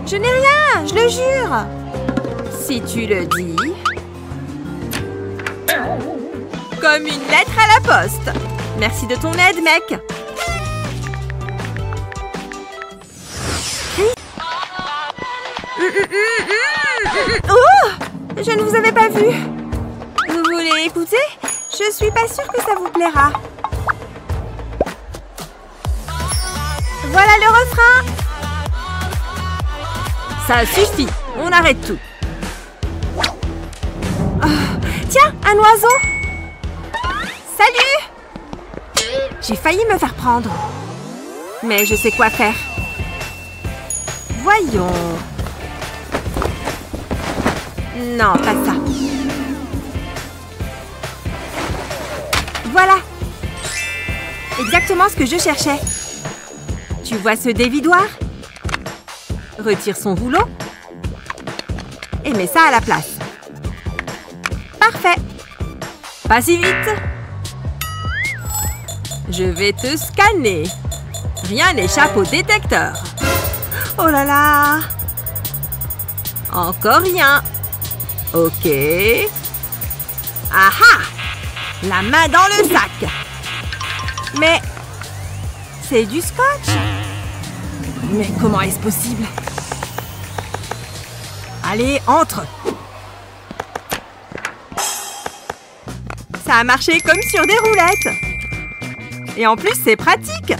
Je n'ai rien, je le jure. Si tu le dis... Comme une lettre à la poste. Merci de ton aide, mec. Oh! Je ne vous avais pas vu. Vous voulez écouter? Je suis pas sûre que ça vous plaira. Voilà le refrain. Ça suffit. On arrête tout. Oh, tiens, un oiseau. Salut! J'ai failli me faire prendre. Mais je sais quoi faire. Voyons. Non, pas ça. Voilà. Exactement ce que je cherchais. Tu vois ce dévidoir? Retire son rouleau. Et mets ça à la place. Parfait. Pas si vite. Je vais te scanner. Rien n'échappe au détecteur. Oh là là. Encore rien. Ok. Aha! La main dans le sac. Mais... c'est du scotch. Mais comment est-ce possible? Allez, entre. Ça a marché comme sur des roulettes. Et en plus, c'est pratique.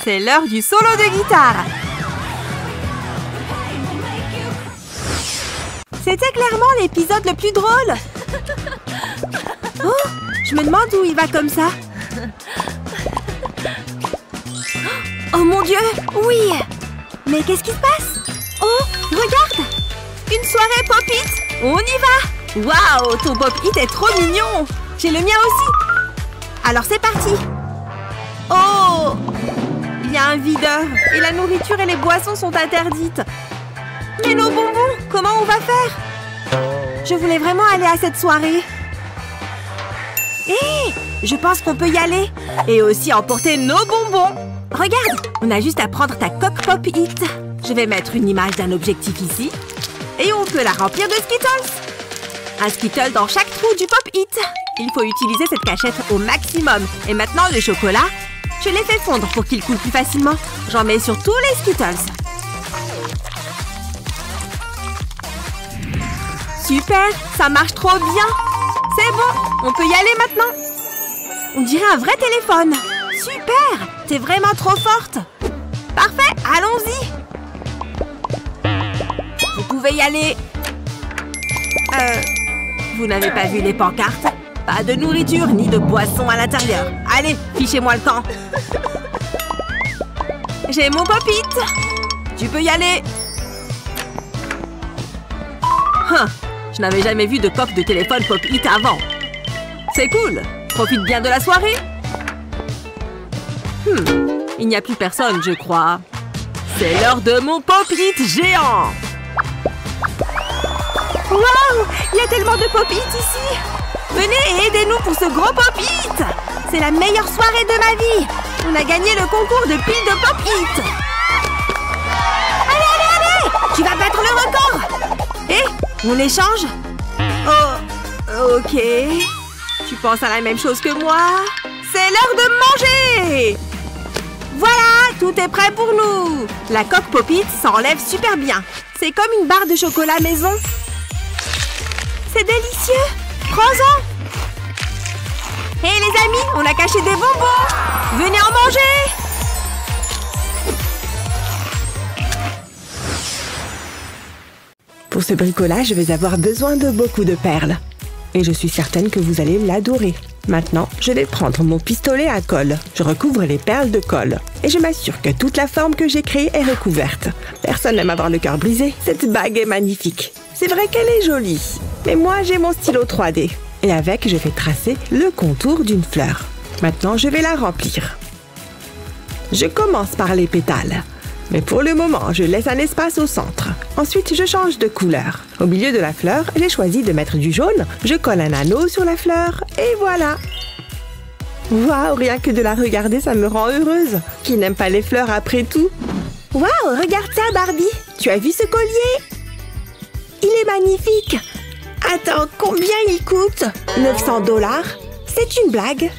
C'est l'heure du solo de guitare. C'était clairement l'épisode le plus drôle. Oh, je me demande où il va comme ça. Oh mon Dieu, oui. Mais qu'est-ce qui se passe? Oh, regarde. Une soirée pop-it. On y va. Waouh, ton pop-it est trop mignon. J'ai le mien aussi. Alors c'est parti. Oh! Il y a un videur et la nourriture et les boissons sont interdites. Mais nos bonbons, comment on va faire? Je voulais vraiment aller à cette soirée. Hé! Je pense qu'on peut y aller. Et aussi emporter nos bonbons. Regarde, on a juste à prendre ta coque Pop-It. Je vais mettre une image d'un objectif ici. Et on peut la remplir de Skittles. Un Skittle dans chaque trou du Pop-It. Il faut utiliser cette cachette au maximum. Et maintenant, le chocolat, je l'ai fait fondre pour qu'il coule plus facilement. J'en mets sur tous les Skittles. Super, ça marche trop bien. C'est bon, on peut y aller maintenant. On dirait un vrai téléphone. Super, t'es vraiment trop forte. Parfait, allons-y. Vous pouvez y aller. Vous n'avez pas vu les pancartes? Pas de nourriture ni de boisson à l'intérieur. Allez, fichez-moi le camp. J'ai mon Pop-It. Tu peux y aller. Je n'avais jamais vu de coque de téléphone Pop-It avant. C'est cool. Profite bien de la soirée. Il n'y a plus personne, je crois. C'est l'heure de mon Pop-It géant. Waouh! Il y a tellement de Pop-It ici. Venez et aidez-nous pour ce gros Pop-It. C'est la meilleure soirée de ma vie. On a gagné le concours de pile de Pop-It. Allez, allez, allez! Tu vas battre le record. On échange? Oh, ok. Tu penses à la même chose que moi? C'est l'heure de manger! Voilà, tout est prêt pour nous. La coque Pop-It s'enlève super bien. C'est comme une barre de chocolat maison. C'est délicieux. Prends-en. Hé les amis, on a caché des bonbons. Venez en manger. Pour ce bricolage, je vais avoir besoin de beaucoup de perles. Et je suis certaine que vous allez l'adorer. Maintenant, je vais prendre mon pistolet à colle. Je recouvre les perles de colle. Et je m'assure que toute la forme que j'ai créée est recouverte. Personne n'aime avoir le cœur brisé. Cette bague est magnifique. C'est vrai qu'elle est jolie. Mais moi, j'ai mon stylo 3D. Et avec, je vais tracer le contour d'une fleur. Maintenant, je vais la remplir. Je commence par les pétales. Mais pour le moment, je laisse un espace au centre. Ensuite, je change de couleur. Au milieu de la fleur, j'ai choisi de mettre du jaune. Je colle un anneau sur la fleur et voilà. Waouh, rien que de la regarder, ça me rend heureuse. Qui n'aime pas les fleurs après tout? Waouh, regarde ça, Barbie. Tu as vu ce collier? Il est magnifique. Attends, combien il coûte? 900 $? C'est une blague?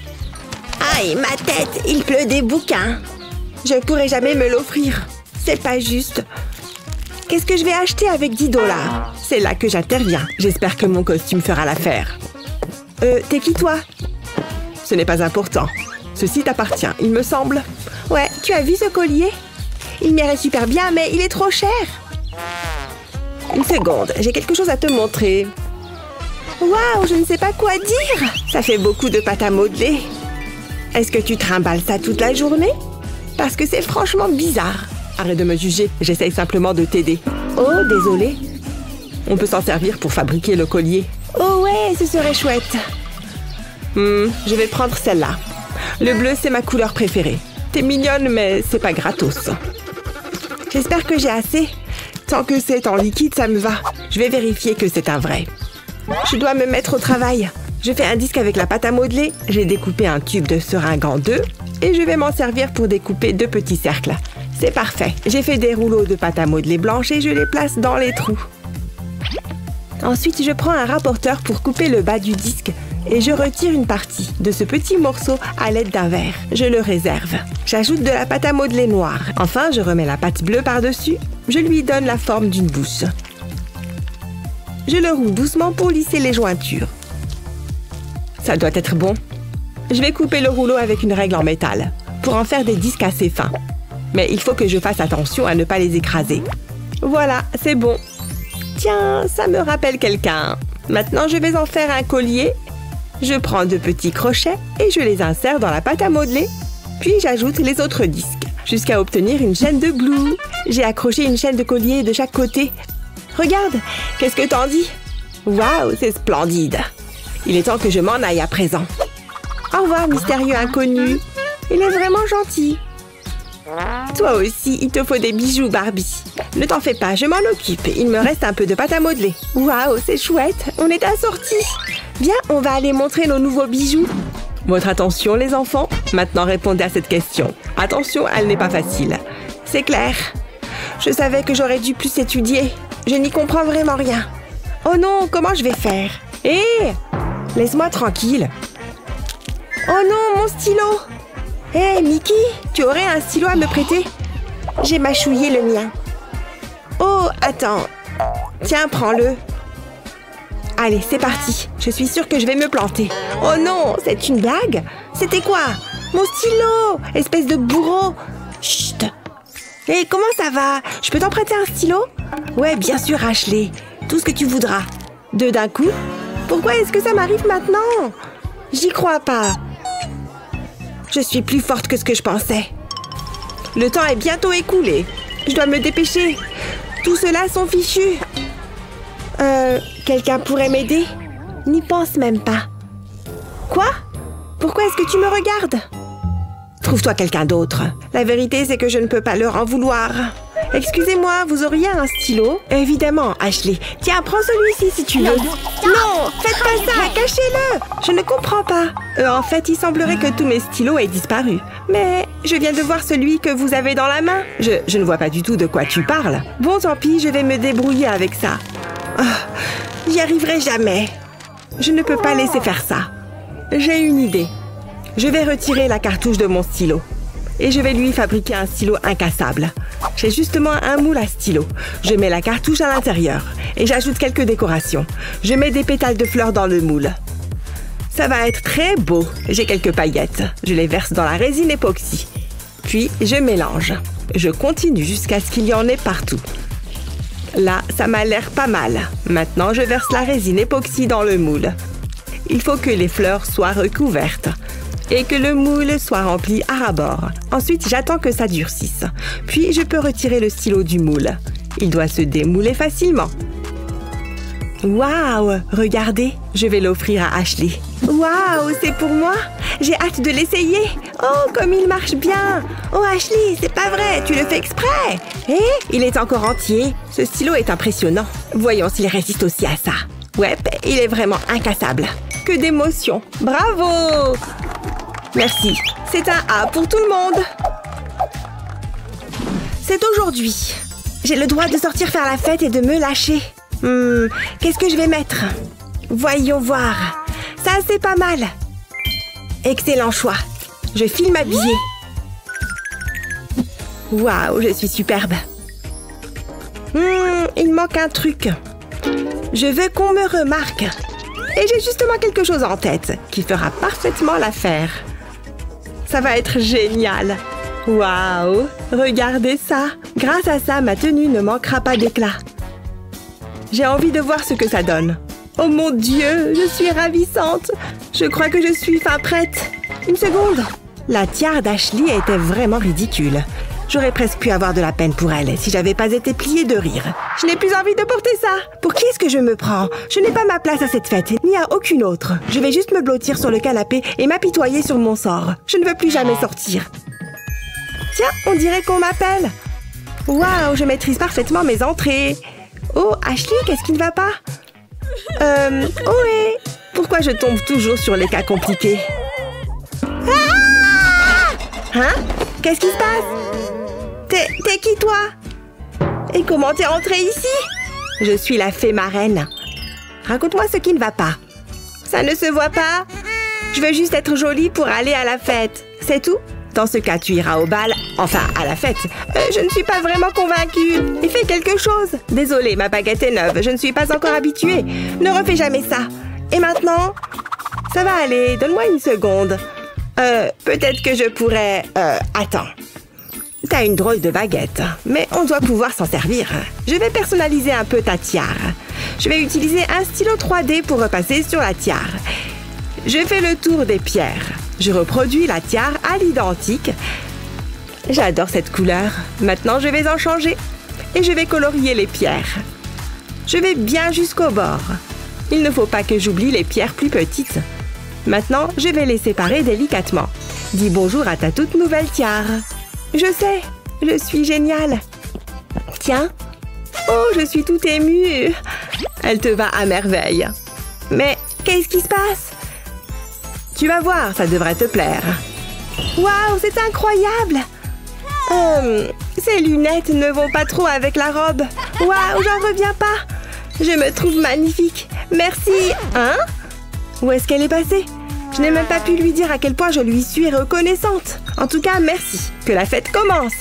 Aïe, ma tête, il pleut des bouquins. Je pourrais jamais me l'offrir. C'est pas juste. Qu'est-ce que je vais acheter avec 10 $? C'est là que j'interviens. J'espère que mon costume fera l'affaire. T'es qui, toi? Ce n'est pas important. Ceci t'appartient, il me semble. Ouais, tu as vu ce collier? Il m'irait super bien, mais il est trop cher. Une seconde, j'ai quelque chose à te montrer. Waouh, je ne sais pas quoi dire. Ça fait beaucoup de pâte à modeler. Est-ce que tu trimbales ça toute la journée? Parce que c'est franchement bizarre. Arrête de me juger, j'essaye simplement de t'aider. Oh, désolé. On peut s'en servir pour fabriquer le collier. Oh ouais, ce serait chouette. Je vais prendre celle-là. Le bleu, c'est ma couleur préférée. T'es mignonne, mais c'est pas gratos. J'espère que j'ai assez. Tant que c'est en liquide, ça me va. Je vais vérifier que c'est un vrai. Je dois me mettre au travail. Je fais un disque avec la pâte à modeler. J'ai découpé un tube de seringue en deux. Et je vais m'en servir pour découper 2 petits cercles. C'est parfait. J'ai fait des rouleaux de pâte à modeler blanche et je les place dans les trous. Ensuite, je prends un rapporteur pour couper le bas du disque et je retire une partie de ce petit morceau à l'aide d'un verre. Je le réserve. J'ajoute de la pâte à modeler noire. Enfin, je remets la pâte bleue par-dessus. Je lui donne la forme d'une bouche. Je le roule doucement pour lisser les jointures. Ça doit être bon. Je vais couper le rouleau avec une règle en métal pour en faire des disques assez fins. Mais il faut que je fasse attention à ne pas les écraser. Voilà, c'est bon. Tiens, ça me rappelle quelqu'un. Maintenant, je vais en faire un collier. Je prends 2 petits crochets et je les insère dans la pâte à modeler. Puis j'ajoute les autres disques jusqu'à obtenir une chaîne de blue. J'ai accroché une chaîne de collier de chaque côté. Regarde, qu'est-ce que t'en dis? Waouh, c'est splendide. Il est temps que je m'en aille à présent. Au revoir, mystérieux inconnu. Il est vraiment gentil. Toi aussi, il te faut des bijoux, Barbie. Ne t'en fais pas, je m'en occupe. Il me reste un peu de pâte à modeler. Waouh, c'est chouette. On est assortis. Bien, on va aller montrer nos nouveaux bijoux. Votre attention, les enfants. Maintenant, répondez à cette question. Attention, elle n'est pas facile. C'est clair. Je savais que j'aurais dû plus étudier. Je n'y comprends vraiment rien. Oh non, comment je vais faire? Hé, laisse-moi tranquille. Oh non, mon stylo! Hé, Mickey, tu aurais un stylo à me prêter? J'ai mâchouillé le mien. Oh, attends. Tiens, prends-le. Allez, c'est parti. Je suis sûre que je vais me planter. Oh non, c'est une blague? C'était quoi? Mon stylo! Espèce de bourreau! Chut! Hé, comment ça va? Je peux t'en prêter un stylo? Ouais, bien sûr, Ashley. Tout ce que tu voudras. 2 d'un coup? Pourquoi est-ce que ça m'arrive maintenant? J'y crois pas. Je suis plus forte que ce que je pensais. Le temps est bientôt écoulé. Je dois me dépêcher. Tous ceux-là sont fichus. Quelqu'un pourrait m'aider? N'y pense même pas. Quoi? Pourquoi est-ce que tu me regardes? Trouve-toi quelqu'un d'autre. La vérité, c'est que je ne peux pas leur en vouloir. Excusez-moi, vous auriez un stylo? Évidemment, Ashley. Tiens, prends celui-ci si tu veux. Non, faites pas ça, cachez-le. Je ne comprends pas. En fait, il semblerait que tous mes stylos aient disparu. Mais je viens de voir celui que vous avez dans la main. Je ne vois pas du tout de quoi tu parles. Bon, tant pis, je vais me débrouiller avec ça. Oh, j'y arriverai jamais. Je ne peux pas laisser faire ça. J'ai une idée. Je vais retirer la cartouche de mon stylo. Et je vais lui fabriquer un stylo incassable. J'ai justement un moule à stylo. Je mets la cartouche à l'intérieur et j'ajoute quelques décorations. Je mets des pétales de fleurs dans le moule. Ça va être très beau. J'ai quelques paillettes. Je les verse dans la résine époxy. Puis, je mélange. Je continue jusqu'à ce qu'il y en ait partout. Là, ça m'a l'air pas mal. Maintenant, je verse la résine époxy dans le moule. Il faut que les fleurs soient recouvertes et que le moule soit rempli à ras-bord. Ensuite, j'attends que ça durcisse. Puis, je peux retirer le stylo du moule. Il doit se démouler facilement. Waouh! Regardez, je vais l'offrir à Ashley. Waouh, c'est pour moi? J'ai hâte de l'essayer. Oh, comme il marche bien. Oh, Ashley, c'est pas vrai, tu le fais exprès. Hé, il est encore entier. Ce stylo est impressionnant. Voyons s'il résiste aussi à ça. Ouais, il est vraiment incassable. Que d'émotion. Bravo! Merci. C'est un A pour tout le monde. C'est aujourd'hui. J'ai le droit de sortir faire la fête et de me lâcher. Qu'est-ce que je vais mettre? Voyons voir. Ça, c'est pas mal. Excellent choix. Je file m'habiller. Waouh, je suis superbe. Il manque un truc. Je veux qu'on me remarque. Et j'ai justement quelque chose en tête qui fera parfaitement l'affaire. Ça va être génial. Waouh, regardez ça. Grâce à ça, ma tenue ne manquera pas d'éclat. J'ai envie de voir ce que ça donne. Oh mon Dieu, je suis ravissante. Je crois que je suis fin prête. Une seconde. La tiare d'Ashley était vraiment ridicule. J'aurais presque pu avoir de la peine pour elle si j'avais pas été pliée de rire. Je n'ai plus envie de porter ça. Pour qui est-ce que je me prends? Je n'ai pas ma place à cette fête, ni à aucune autre. Je vais juste me blottir sur le canapé et m'apitoyer sur mon sort. Je ne veux plus jamais sortir. Tiens, on dirait qu'on m'appelle. Waouh, je maîtrise parfaitement mes entrées. Oh, Ashley, qu'est-ce qui ne va pas? Oui. Pourquoi je tombe toujours sur les cas compliqués? Ah! Hein? Qu'est-ce qui se passe? T'es qui, toi? Et comment t'es rentrée ici? Je suis la fée marraine. Raconte-moi ce qui ne va pas. Ça ne se voit pas? Je veux juste être jolie pour aller à la fête. C'est tout? Dans ce cas, tu iras au bal, enfin à la fête. Je ne suis pas vraiment convaincue. Et fais quelque chose. Désolée, ma baguette est neuve. Je ne suis pas encore habituée. Ne refais jamais ça. Et maintenant? Ça va aller. Donne-moi une seconde. Peut-être que je pourrais... Attends. T'as une drôle de baguette, mais on doit pouvoir s'en servir. Je vais personnaliser un peu ta tiare. Je vais utiliser un stylo 3D pour repasser sur la tiare. Je fais le tour des pierres. Je reproduis la tiare à l'identique. J'adore cette couleur. Maintenant, je vais en changer. Et je vais colorier les pierres. Je vais bien jusqu'au bord. Il ne faut pas que j'oublie les pierres plus petites. Maintenant, je vais les séparer délicatement. Dis bonjour à ta toute nouvelle tiare. Je sais, je suis géniale. Tiens. Oh, je suis toute émue. Elle te va à merveille. Mais qu'est-ce qui se passe? Tu vas voir, ça devrait te plaire. Waouh, c'est incroyable! Ces lunettes ne vont pas trop avec la robe. Waouh, j'en reviens pas. Je me trouve magnifique. Merci. Hein? Où est-ce qu'elle est passée? Je n'ai même pas pu lui dire à quel point je lui suis reconnaissante. En tout cas, merci. Que la fête commence.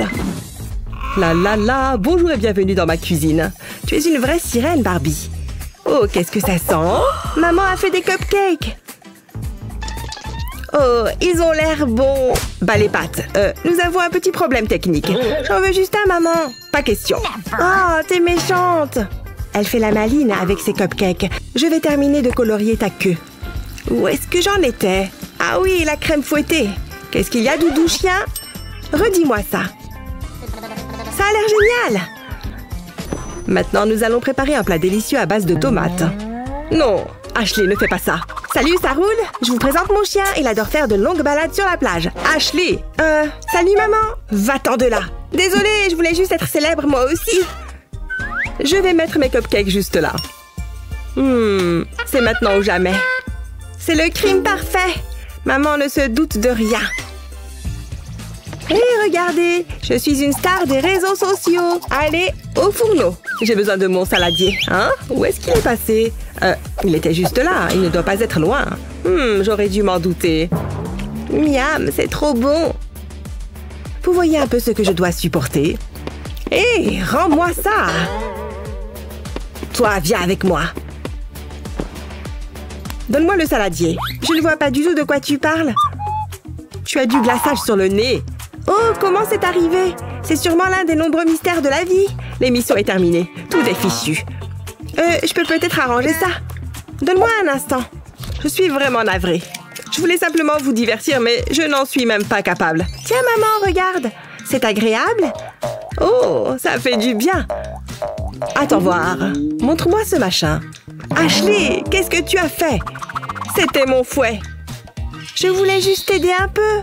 La, bonjour et bienvenue dans ma cuisine. Tu es une vraie sirène, Barbie. Oh, qu'est-ce que ça sent? Maman a fait des cupcakes. Oh, ils ont l'air bons. Bah les pâtes, nous avons un petit problème technique. J'en veux juste un, maman. Pas question. Oh, t'es méchante. Elle fait la maline avec ses cupcakes. Je vais terminer de colorier ta queue. Où est-ce que j'en étais? Ah oui, la crème fouettée. Qu'est-ce qu'il y a, doudou chien? Redis-moi ça. Ça a l'air génial. Maintenant, nous allons préparer un plat délicieux à base de tomates. Non, Ashley, ne fais pas ça. Salut, ça roule? Je vous présente mon chien. Il adore faire de longues balades sur la plage. Ashley! Salut, maman! Va-t'en de là! Désolée, je voulais juste être célèbre, moi aussi. Je vais mettre mes cupcakes juste là. C'est maintenant ou jamais. C'est le crime parfait. Maman ne se doute de rien. Hé, regardez, je suis une star des réseaux sociaux. Allez, au fourneau. J'ai besoin de mon saladier. Hein? Où est-ce qu'il est passé? Il était juste là. Il ne doit pas être loin. J'aurais dû m'en douter. Miam, c'est trop bon. Vous voyez un peu ce que je dois supporter? Hé, rends-moi ça. Toi, viens avec moi. Donne-moi le saladier. Je ne vois pas du tout de quoi tu parles. Tu as du glaçage sur le nez. Oh, comment c'est arrivé? C'est sûrement l'un des nombreux mystères de la vie. L'émission est terminée. Tout est fichu. Je peux peut-être arranger ça. Donne-moi un instant. Je suis vraiment navrée. Je voulais simplement vous divertir, mais je n'en suis même pas capable. Tiens, maman, regarde. C'est agréable. Oh, ça fait du bien. Attends voir. Montre-moi ce machin. Ashley, qu'est-ce que tu as fait? C'était mon fouet. Je voulais juste t'aider un peu.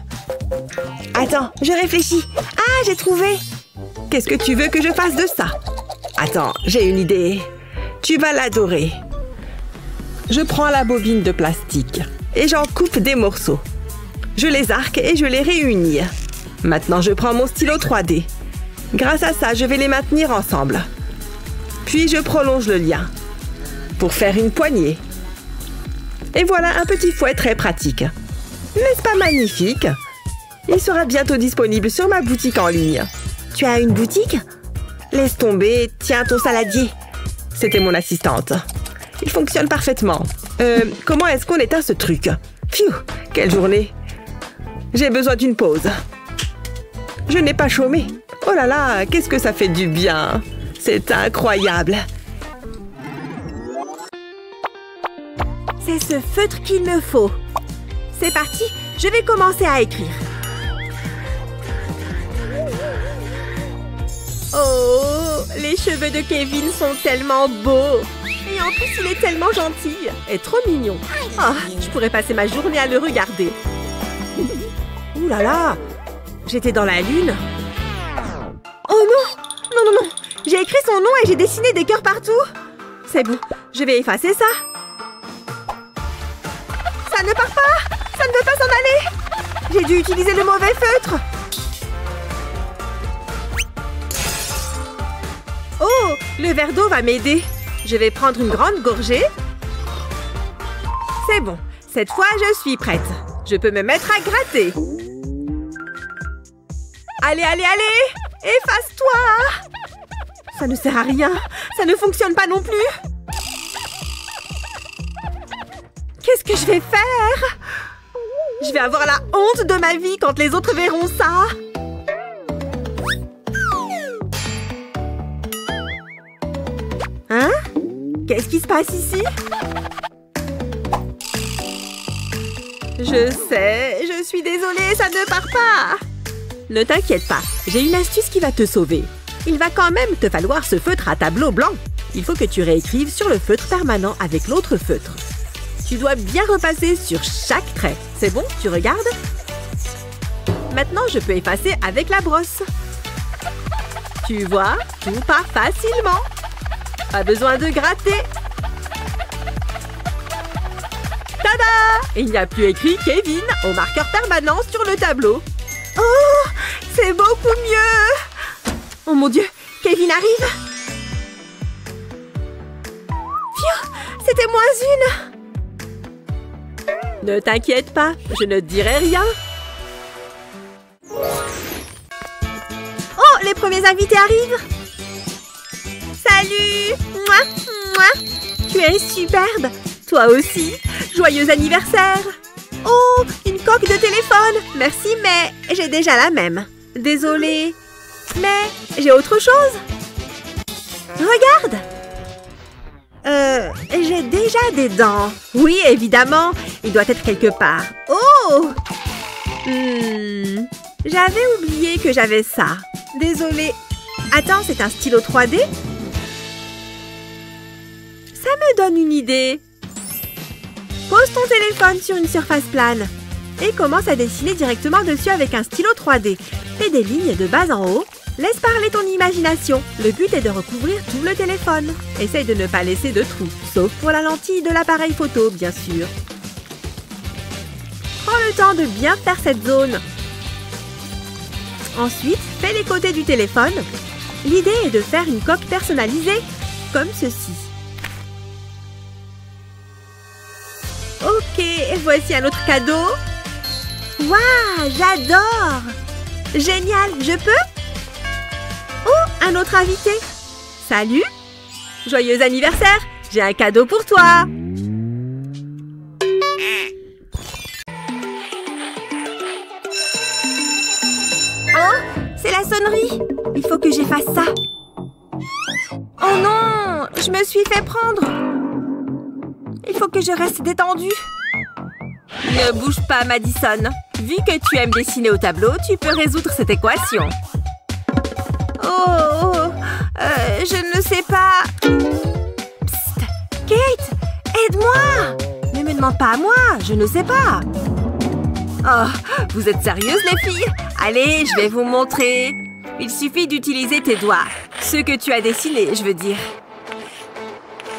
Attends, je réfléchis. Ah, j'ai trouvé. Qu'est-ce que tu veux que je fasse de ça? Attends, j'ai une idée. Tu vas l'adorer. Je prends la bobine de plastique et j'en coupe des morceaux. Je les arque et je les réunis. Maintenant, je prends mon stylo 3D. Grâce à ça, je vais les maintenir ensemble. Puis, je prolonge le lien pour faire une poignée. Et voilà un petit fouet très pratique. N'est-ce pas magnifique? Il sera bientôt disponible sur ma boutique en ligne. Tu as une boutique? Laisse tomber, tiens ton saladier. C'était mon assistante. Il fonctionne parfaitement. Comment est-ce qu'on éteint ce truc? Pfiou, quelle journée. J'ai besoin d'une pause. Je n'ai pas chômé. Oh là là, qu'est-ce que ça fait du bien. C'est incroyable. C'est ce feutre qu'il me faut. C'est parti, je vais commencer à écrire. Oh, les cheveux de Kevin sont tellement beaux. Et en plus, il est tellement gentil. Et trop mignon. Ah, je pourrais passer ma journée à le regarder. Ouh là là, j'étais dans la lune. Oh non, non, non, non. J'ai écrit son nom et j'ai dessiné des cœurs partout. C'est bon, je vais effacer ça. Ça ne part pas. Ça ne veut pas s'en aller. J'ai dû utiliser le mauvais feutre. Oh, le verre d'eau va m'aider. Je vais prendre une grande gorgée. C'est bon. Cette fois, je suis prête. Je peux me mettre à gratter. Allez, allez, allez! Efface-toi! Ça ne sert à rien. Ça ne fonctionne pas non plus. Qu'est-ce que je vais faire? Je vais avoir la honte de ma vie quand les autres verront ça. Hein? Qu'est-ce qui se passe ici? Je sais, je suis désolée, ça ne part pas. Ne t'inquiète pas, j'ai une astuce qui va te sauver. Il va quand même te falloir ce feutre à tableau blanc. Il faut que tu réécrives sur le feutre permanent avec l'autre feutre. Tu dois bien repasser sur chaque trait. C'est bon? Tu regardes? Maintenant, je peux effacer avec la brosse. Tu vois, tout part facilement. Pas besoin de gratter. Tada! Il n'y a plus écrit Kevin au marqueur permanent sur le tableau. Oh, c'est beaucoup mieux! Oh mon Dieu, Kevin arrive! Phew, c'était moins une! Ne t'inquiète pas, je ne dirai rien. Oh, les premiers invités arrivent! Salut! Mouah, mouah. Tu es superbe! Toi aussi! Joyeux anniversaire! Oh, une coque de téléphone! Merci, mais j'ai déjà la même. Désolée, mais j'ai autre chose. Regarde! J'ai déjà des dents. Oui, évidemment, il doit être quelque part. Oh! J'avais oublié que j'avais ça. Désolée. Attends, c'est un stylo 3D? Ça me donne une idée. Pose ton téléphone sur une surface plane et commence à dessiner directement dessus avec un stylo 3D. Fais des lignes de bas en haut. Laisse parler ton imagination. Le but est de recouvrir tout le téléphone. Essaye de ne pas laisser de trous, sauf pour la lentille de l'appareil photo, bien sûr. Prends le temps de bien faire cette zone. Ensuite, fais les côtés du téléphone. L'idée est de faire une coque personnalisée, comme ceci. Ok, voici un autre cadeau. Waouh, j'adore! Génial, je peux? Oh, un autre invité. Salut! Joyeux anniversaire! J'ai un cadeau pour toi! Oh, c'est la sonnerie! Il faut que j'efface ça. Oh non! Je me suis fait prendre! Il faut que je reste détendue. Ne bouge pas, Madison. Vu que tu aimes dessiner au tableau, tu peux résoudre cette équation. Je ne sais pas. Psst, Kate, aide-moi. Ne me demande pas à moi, je ne sais pas. Oh, vous êtes sérieuses, les filles? Allez, je vais vous montrer. Il suffit d'utiliser tes doigts. Ceux que tu as dessinés, je veux dire.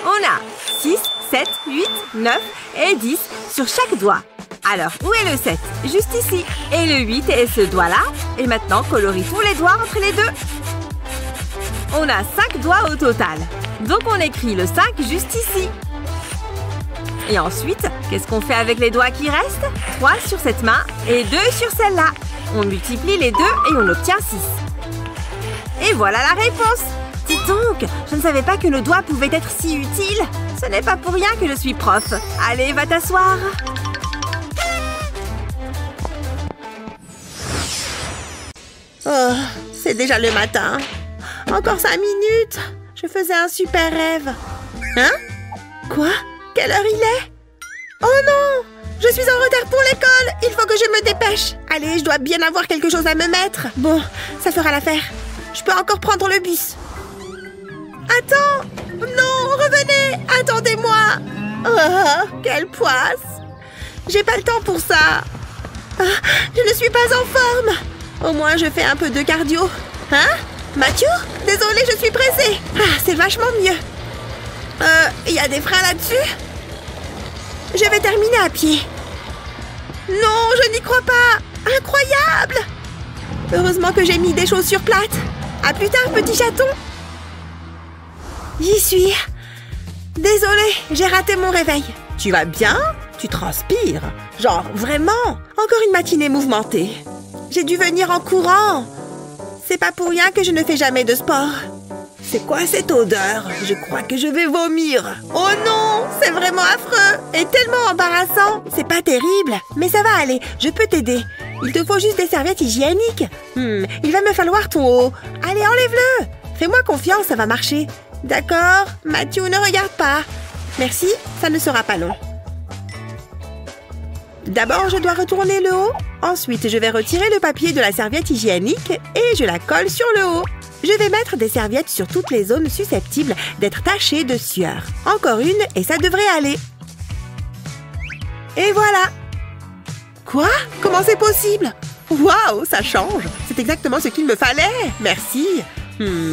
On a 6, 7, 8, 9 et 10 sur chaque doigt. Alors, où est le 7? Juste ici. Et le 8 est ce doigt-là. Et maintenant, colorie tous les doigts entre les deux. On a 5 doigts au total. Donc, on écrit le 5 juste ici. Et ensuite, qu'est-ce qu'on fait avec les doigts qui restent? 3 sur cette main et 2 sur celle-là. On multiplie les deux et on obtient 6. Et voilà la réponse. Dis donc, je ne savais pas que le doigt pouvait être si utile. Ce n'est pas pour rien que je suis prof. Allez, va t'asseoir. Oh, c'est déjà le matin. Encore 5 minutes. Je faisais un super rêve. Hein? Quoi? Quelle heure il est? Oh non! Je suis en retard pour l'école. Il faut que je me dépêche. Allez, je dois bien avoir quelque chose à me mettre. Bon, ça fera l'affaire. Je peux encore prendre le bus. Attends! Non, revenez! Attendez-moi! Oh, quelle poisse! J'ai pas le temps pour ça. Ah, je ne suis pas en forme. Au moins, je fais un peu de cardio. Hein? Mathieu? Désolée, je suis pressée. Ah, c'est vachement mieux. Il y a des freins là-dessus? Je vais terminer à pied. Non, je n'y crois pas. Incroyable! Heureusement que j'ai mis des chaussures plates. À plus tard, petit chaton. J'y suis. Désolée, j'ai raté mon réveil. Tu vas bien? Tu transpires. Genre, vraiment? Encore une matinée mouvementée. J'ai dû venir en courant. C'est pas pour rien que je ne fais jamais de sport. C'est quoi cette odeur? Je crois que je vais vomir. Oh non, c'est vraiment affreux et tellement embarrassant. C'est pas terrible, mais ça va aller. Je peux t'aider. Il te faut juste des serviettes hygiéniques. Il va me falloir ton haut. Allez, enlève-le. Fais-moi confiance, ça va marcher. D'accord, Mathieu, ne regarde pas. Merci, ça ne sera pas long. D'abord, je dois retourner le haut. Ensuite, je vais retirer le papier de la serviette hygiénique et je la colle sur le haut. Je vais mettre des serviettes sur toutes les zones susceptibles d'être tachées de sueur. Encore une et ça devrait aller. Et voilà. Quoi? Comment c'est possible? Waouh, ça change. C'est exactement ce qu'il me fallait. Merci.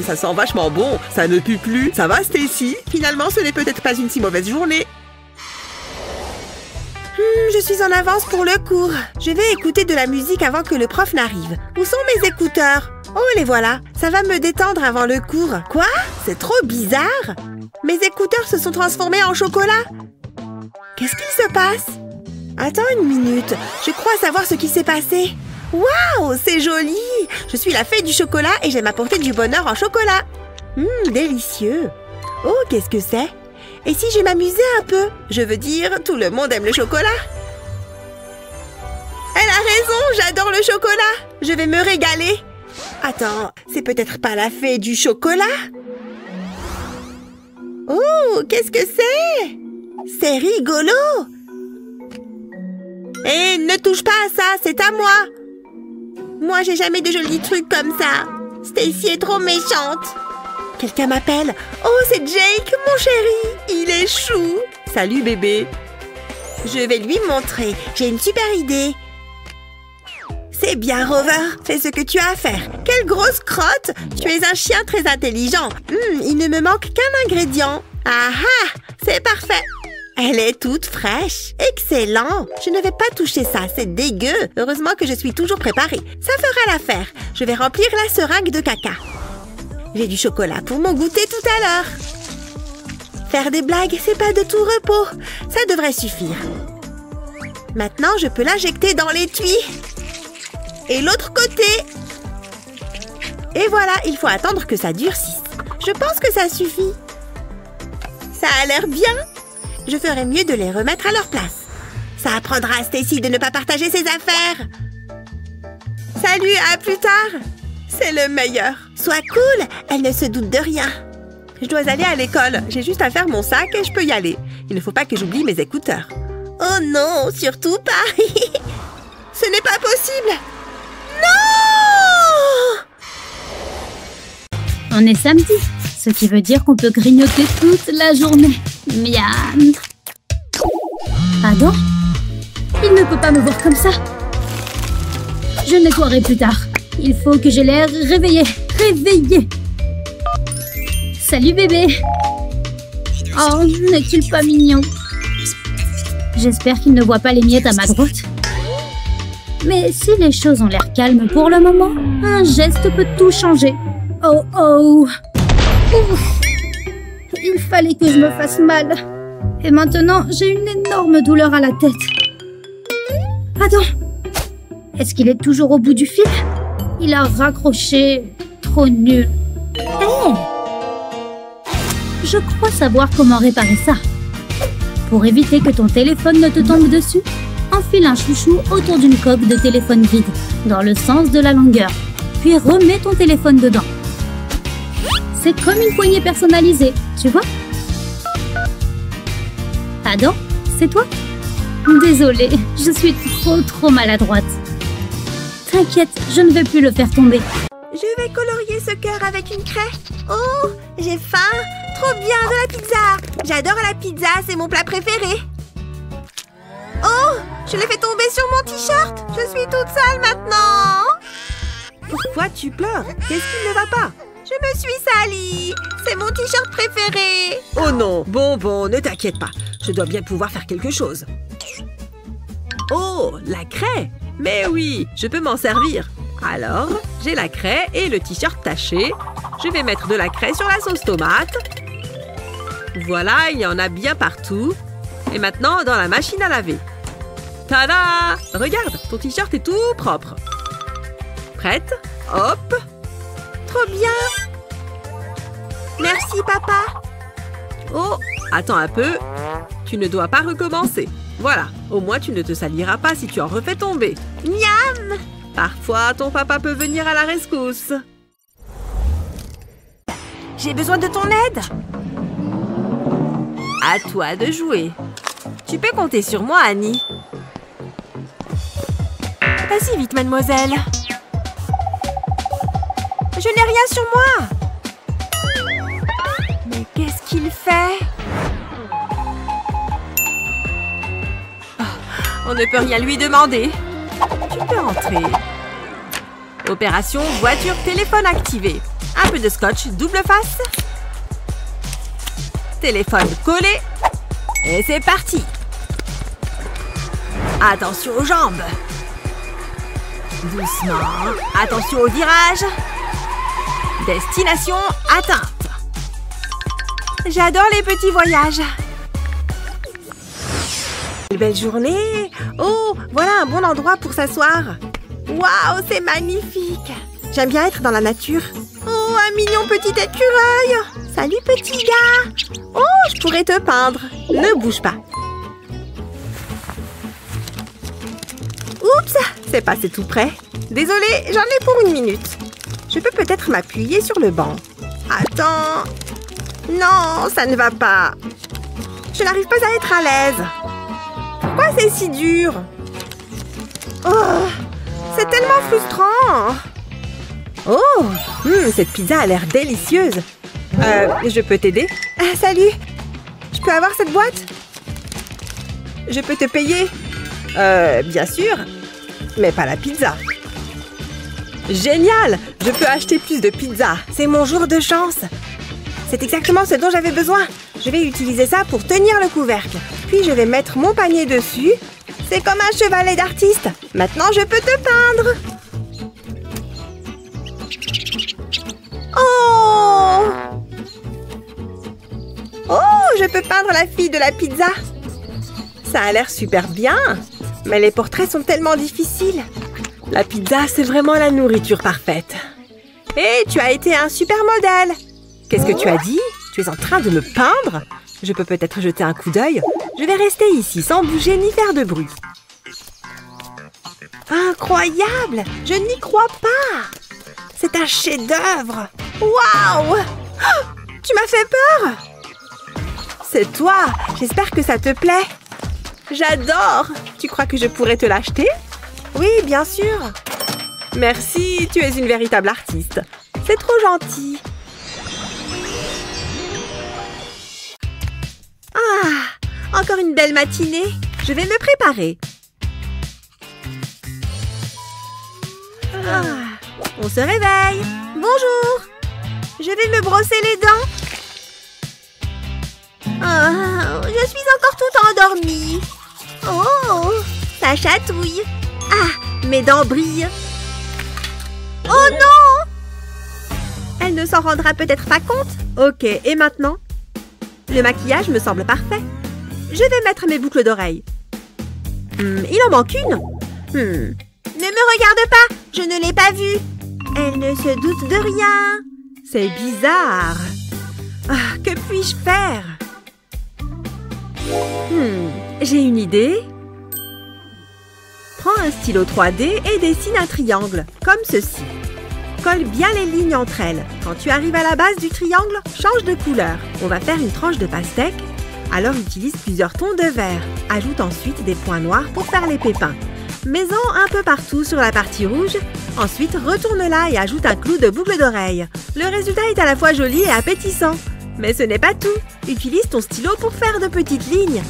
Ça sent vachement bon. Ça ne pue plus. Ça va, Stacy? Finalement, ce n'est peut-être pas une si mauvaise journée. Je suis en avance pour le cours. Je vais écouter de la musique avant que le prof n'arrive. Où sont mes écouteurs? Oh, les voilà. Ça va me détendre avant le cours. Quoi? C'est trop bizarre. Mes écouteurs se sont transformés en chocolat. Qu'est-ce qu'il se passe? Attends une minute. Je crois savoir ce qui s'est passé. Waouh, c'est joli. Je suis la fée du chocolat et j'aime apporter du bonheur en chocolat. Délicieux. Oh, qu'est-ce que c'est? Et si je m'amusais un peu? Je veux dire, tout le monde aime le chocolat. Elle a raison, j'adore le chocolat. Je vais me régaler. Attends, c'est peut-être pas la fée du chocolat? Oh, qu'est-ce que c'est? C'est rigolo. Et ne touche pas à ça, c'est à moi. Moi, j'ai jamais de jolis trucs comme ça. Stacy est trop méchante. Quelqu'un m'appelle. Oh, c'est Jake, mon chéri. Il est chou. Salut, bébé. Je vais lui montrer. J'ai une super idée. C'est bien, Rover. Fais ce que tu as à faire. Quelle grosse crotte. Tu es un chien très intelligent. Il ne me manque qu'un ingrédient. Ah ah, c'est parfait. Elle est toute fraîche. Excellent. Je ne vais pas toucher ça, c'est dégueu. Heureusement que je suis toujours préparée. Ça fera l'affaire. Je vais remplir la seringue de caca. J'ai du chocolat pour mon goûter tout à l'heure. Faire des blagues, c'est pas de tout repos. Ça devrait suffire. Maintenant, je peux l'injecter dans l'étui. Et l'autre côté. Et voilà, il faut attendre que ça durcisse. Je pense que ça suffit. Ça a l'air bien. Je ferais mieux de les remettre à leur place. Ça apprendra à Stacy de ne pas partager ses affaires. Salut, à plus tard. C'est le meilleur. Sois cool, elle ne se doute de rien. Je dois aller à l'école. J'ai juste à faire mon sac et je peux y aller. Il ne faut pas que j'oublie mes écouteurs. Oh non, surtout pas. Ce n'est pas possible. Non! On est samedi, ce qui veut dire qu'on peut grignoter toute la journée. Miam. Pardon? Il ne peut pas me voir comme ça. Je nettoierai plus tard. Il faut que j'ai l'air réveillée. Réveillée. Salut bébé. Oh, n'est-il pas mignon? J'espère qu'il ne voit pas les miettes à ma droite. Mais si les choses ont l'air calmes pour le moment, un geste peut tout changer. Oh oh. Ouf. Il fallait que je me fasse mal. Et maintenant, j'ai une énorme douleur à la tête. Attends. Est-ce qu'il est toujours au bout du fil? Il a raccroché. Trop nul. Hey! Je crois savoir comment réparer ça. Pour éviter que ton téléphone ne te tombe dessus, enfile un chouchou autour d'une coque de téléphone vide, dans le sens de la longueur. Puis remets ton téléphone dedans. C'est comme une poignée personnalisée, tu vois? Adam, c'est toi? Désolée, je suis trop maladroite. T'inquiète, je ne vais plus le faire tomber. Je vais colorier ce cœur avec une craie. Oh, j'ai faim. Trop bien, de la pizza. J'adore la pizza, c'est mon plat préféré. Oh, je l'ai fait tomber sur mon t-shirt. Je suis toute sale maintenant. Pourquoi tu pleures? Qu'est-ce qui ne va pas? Je me suis salie. C'est mon t-shirt préféré. Oh non, bon, ne t'inquiète pas. Je dois bien pouvoir faire quelque chose. Oh, la craie. Mais oui, je peux m'en servir. Alors, j'ai la craie et le t-shirt taché. Je vais mettre de la craie sur la sauce tomate. Voilà, il y en a bien partout. Et maintenant, dans la machine à laver. Tada! Regarde, ton t-shirt est tout propre. Prête? Hop! Trop bien! Merci, papa! Oh, attends un peu. Tu ne dois pas recommencer. Voilà, au moins tu ne te saliras pas si tu en refais tomber. Miam! Parfois, ton papa peut venir à la rescousse. J'ai besoin de ton aide. À toi de jouer. Tu peux compter sur moi, Annie. Vas-y vite, mademoiselle. Je n'ai rien sur moi. Mais qu'est-ce qu'il fait? Oh, on ne peut rien lui demander. Tu peux entrer. Opération voiture téléphone activée. Un peu de scotch double face. Téléphone collé. Et c'est parti. Attention aux jambes. Doucement. Attention au virage. Destination atteinte. J'adore les petits voyages. Quelle belle journée. Oh, voilà un bon endroit pour s'asseoir. Waouh, c'est magnifique. J'aime bien être dans la nature. Oh, un mignon petit écureuil. Salut, petit gars. Oh, je pourrais te peindre. Ne bouge pas. Oups, c'est passé tout près. Désolée, j'en ai pour 1 minute. Je peux peut-être m'appuyer sur le banc. Attends. Non, ça ne va pas. Je n'arrive pas à être à l'aise. Pourquoi c'est si dur? Oh, c'est tellement frustrant. Oh, cette pizza a l'air délicieuse. Je peux t'aider? Salut. Je peux avoir cette boîte? Je peux te payer? Bien sûr. Mais pas la pizza. Génial! Je peux acheter plus de pizza. C'est mon jour de chance. C'est exactement ce dont j'avais besoin. Je vais utiliser ça pour tenir le couvercle. Puis je vais mettre mon panier dessus. C'est comme un chevalet d'artiste. Maintenant, je peux te peindre. Oh! Oh, je peux peindre la fille de la pizza. Ça a l'air super bien. Mais les portraits sont tellement difficiles. La pizza, c'est vraiment la nourriture parfaite. Hé, tu as été un super modèle. Qu'est-ce que tu as dit? Tu es en train de me peindre? Je peux peut-être jeter un coup d'œil. Je vais rester ici sans bouger ni faire de bruit. Incroyable! Je n'y crois pas! C'est un chef-d'œuvre! Waouh! Oh, tu m'as fait peur! C'est toi! J'espère que ça te plaît. J'adore! Tu crois que je pourrais te l'acheter? Oui, bien sûr. Merci, tu es une véritable artiste. C'est trop gentil. Ah, encore une belle matinée. Je vais me préparer. Ah, on se réveille. Bonjour. Je vais me brosser les dents. Ah, je suis encore toute endormie. Oh, ça chatouille. Ah, mes dents brillent. Oh non! Elle ne s'en rendra peut-être pas compte. Ok, et maintenant? Le maquillage me semble parfait. Je vais mettre mes boucles d'oreilles. Il en manque une. Ne me regarde pas, je ne l'ai pas vue. Elle ne se doute de rien. C'est bizarre. Ah, que puis-je faire? J'ai une idée. Prends un stylo 3D et dessine un triangle, comme ceci. Colle bien les lignes entre elles. Quand tu arrives à la base du triangle, change de couleur. On va faire une tranche de pastèque. Alors utilise plusieurs tons de vert. Ajoute ensuite des points noirs pour faire les pépins. Mets-en un peu partout sur la partie rouge. Ensuite, retourne-la et ajoute un clou de boucle d'oreille. Le résultat est à la fois joli et appétissant. Mais ce n'est pas tout. Utilise ton stylo pour faire de petites lignes.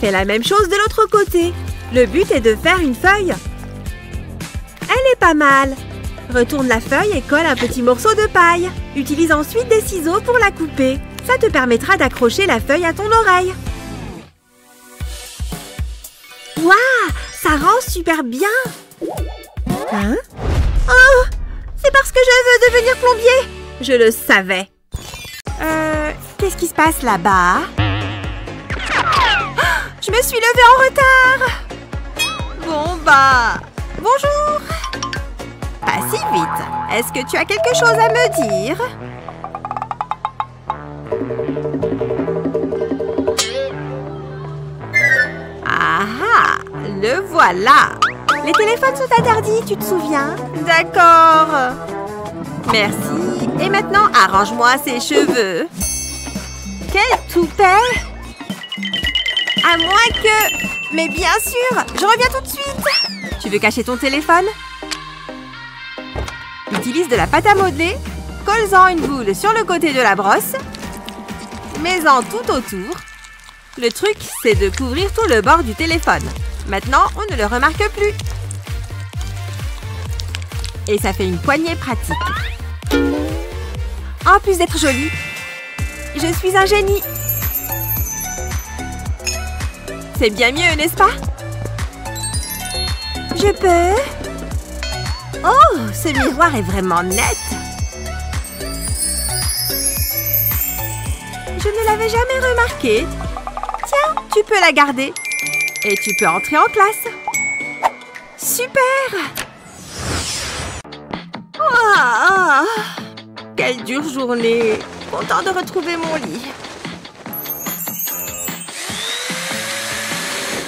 Fais la même chose de l'autre côté. Le but est de faire une feuille. Elle est pas mal. Retourne la feuille et colle un petit morceau de paille. Utilise ensuite des ciseaux pour la couper. Ça te permettra d'accrocher la feuille à ton oreille. Waouh, ça rend super bien. Hein? Oh, c'est parce que je veux devenir plombier. Je le savais. Qu'est-ce qui se passe là-bas? Je me suis levée en retard. Bon, bah... Bonjour. Pas si vite. Est-ce que tu as quelque chose à me dire? Ah, le voilà. Les téléphones sont interdits, tu te souviens? D'accord. Merci. Et maintenant, arrange-moi ces cheveux. Quel toupet! À moins que... Mais bien sûr, je reviens tout de suite. Tu veux cacher ton téléphone? Utilise de la pâte à modeler. Colle-en une boule sur le côté de la brosse. Mets-en tout autour. Le truc, c'est de couvrir tout le bord du téléphone. Maintenant, on ne le remarque plus. Et ça fait une poignée pratique. En plus d'être jolie, je suis un génie. C'est bien mieux, n'est-ce pas? Je peux? Oh, ce miroir est vraiment net. Je ne l'avais jamais remarqué. Tiens, tu peux la garder. Et tu peux entrer en classe. Super! Oh, quelle dure journée. Content de retrouver mon lit.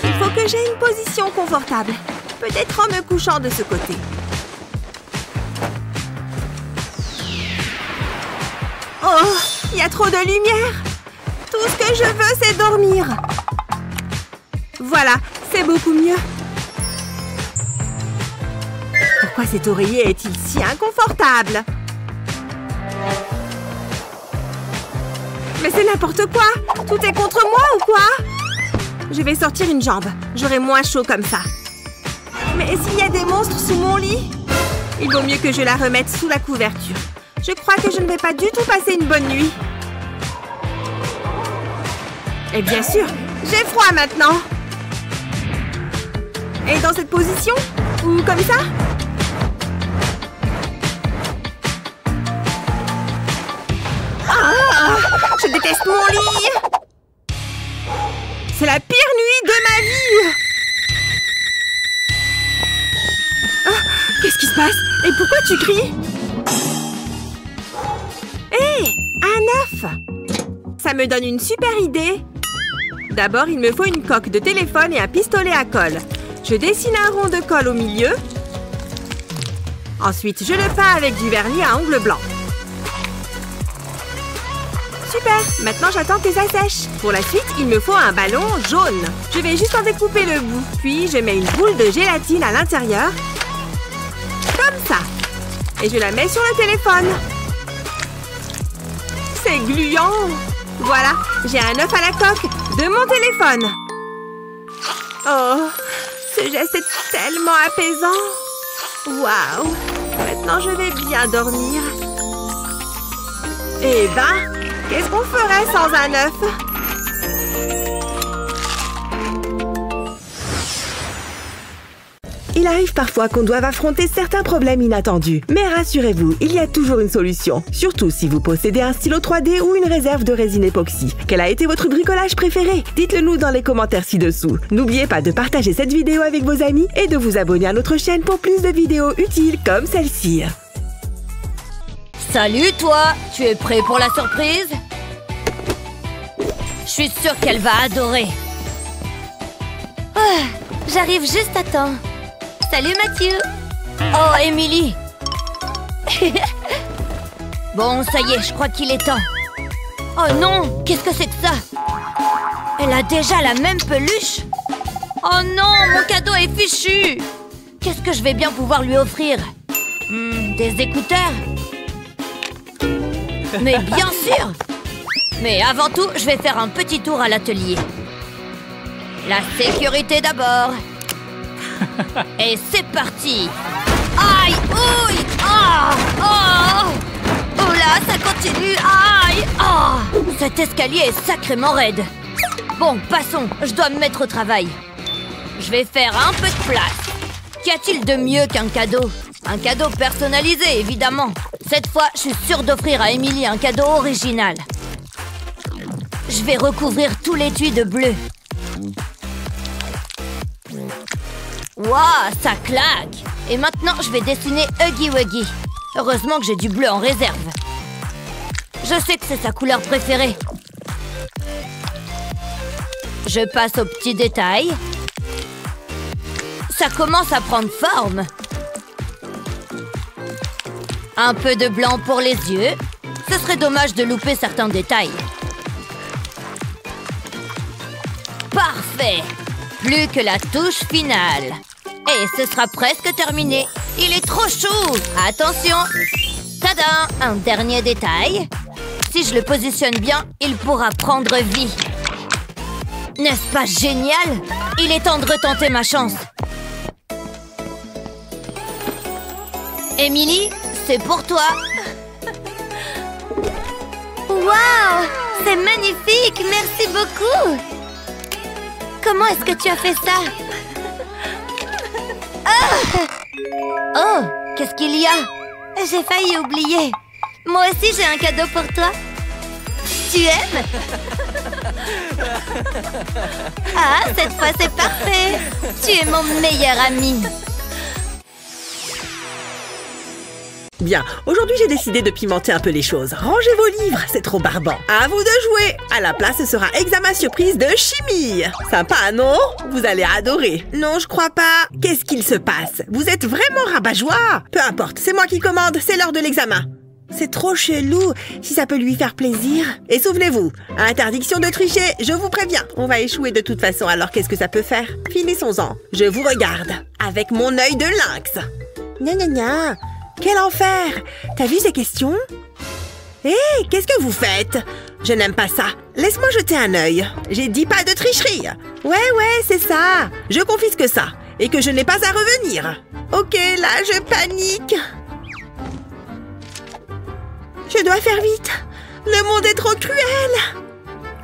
Il faut que j'aie une position confortable. Peut-être en me couchant de ce côté. Oh, il y a trop de lumière. Tout ce que je veux, c'est dormir. Voilà, c'est beaucoup mieux. Pourquoi cet oreiller est-il si inconfortable? Mais c'est n'importe quoi! Tout est contre moi ou quoi? Je vais sortir une jambe. J'aurai moins chaud comme ça. Mais s'il y a des monstres sous mon lit? Il vaut mieux que je la remette sous la couverture. Je crois que je ne vais pas du tout passer une bonne nuit. Et bien sûr, j'ai froid maintenant. Et dans cette position? Ou comme ça? Ah! Je déteste mon lit! C'est la pire nuit de ma vie! Ah, qu'est-ce qui se passe? Et pourquoi tu cries? Hé! Un œuf! Ça me donne une super idée! D'abord, il me faut une coque de téléphone et un pistolet à colle. Je dessine un rond de colle au milieu. Ensuite, je le peins avec du vernis à ongles blancs. Super! Maintenant, j'attends que ça sèche. Pour la suite, il me faut un ballon jaune. Je vais juste en découper le bout. Puis, je mets une boule de gélatine à l'intérieur. Comme ça. Et je la mets sur le téléphone. C'est gluant! Voilà, j'ai un œuf à la coque de mon téléphone. Oh, ce geste est tellement apaisant. Waouh! Maintenant, je vais bien dormir. Eh ben, qu'est-ce qu'on ferait sans un œuf? Il arrive parfois qu'on doive affronter certains problèmes inattendus. Mais rassurez-vous, il y a toujours une solution. Surtout si vous possédez un stylo 3D ou une réserve de résine époxy. Quel a été votre bricolage préféré? Dites-le nous dans les commentaires ci-dessous. N'oubliez pas de partager cette vidéo avec vos amis et de vous abonner à notre chaîne pour plus de vidéos utiles comme celle-ci. Salut toi! Tu es prêt pour la surprise? Je suis sûre qu'elle va adorer. Oh, j'arrive juste à temps. Salut Mathieu! Oh, Émilie! Bon, ça y est, je crois qu'il est temps. Oh non! Qu'est-ce que c'est que ça? Elle a déjà la même peluche? Oh non! Mon cadeau est fichu! Qu'est-ce que je vais bien pouvoir lui offrir? Des écouteurs? Mais bien sûr! Mais avant tout, je vais faire un petit tour à l'atelier. La sécurité d'abord! Et c'est parti! Aïe! Ouille! Ah! Oh! Oh là, ça continue! Aïe! Ah! Cet escalier est sacrément raide. Bon, passons, je dois me mettre au travail. Je vais faire un peu de place. Qu'y a-t-il de mieux qu'un cadeau? Un cadeau personnalisé, évidemment. Cette fois, je suis sûre d'offrir à Émilie un cadeau original. Je vais recouvrir tout l'étui de bleu. Waouh, ça claque! Et maintenant, je vais dessiner Huggy Wuggy. Heureusement que j'ai du bleu en réserve. Je sais que c'est sa couleur préférée. Je passe aux petits détails. Ça commence à prendre forme. Un peu de blanc pour les yeux. Ce serait dommage de louper certains détails. Parfait! Plus que la touche finale. Et ce sera presque terminé. Il est trop chou. Attention. Tada! Un dernier détail. Si je le positionne bien, il pourra prendre vie. N'est-ce pas génial? Il est temps de retenter ma chance. Émilie, c'est pour toi. Waouh! C'est magnifique! Merci beaucoup! Comment est-ce que tu as fait ça? Oh, qu'est-ce qu'il y a? J'ai failli oublier. Moi aussi, j'ai un cadeau pour toi. Tu aimes? Ah, cette fois, c'est parfait. Tu es mon meilleur ami. Bien, aujourd'hui j'ai décidé de pimenter un peu les choses. Rangez vos livres, c'est trop barbant. À vous de jouer. À la place, ce sera examen surprise de chimie. Sympa, non? Vous allez adorer. Non, je crois pas. Qu'est-ce qu'il se passe? Vous êtes vraiment rabat-joie? Peu importe, c'est moi qui commande, c'est l'heure de l'examen. C'est trop chelou, si ça peut lui faire plaisir. Et souvenez-vous, interdiction de tricher, je vous préviens. On va échouer de toute façon, alors qu'est-ce que ça peut faire? Finissons-en. Je vous regarde, avec mon œil de lynx. Gna gna gna. Quel enfer! T'as vu ces questions? Hé, qu'est-ce que vous faites? Je n'aime pas ça. Laisse-moi jeter un œil. J'ai dit pas de tricherie. Ouais, c'est ça. Je confisque ça. Et que je n'ai pas à revenir. Ok, là, je panique. Je dois faire vite. Le monde est trop cruel.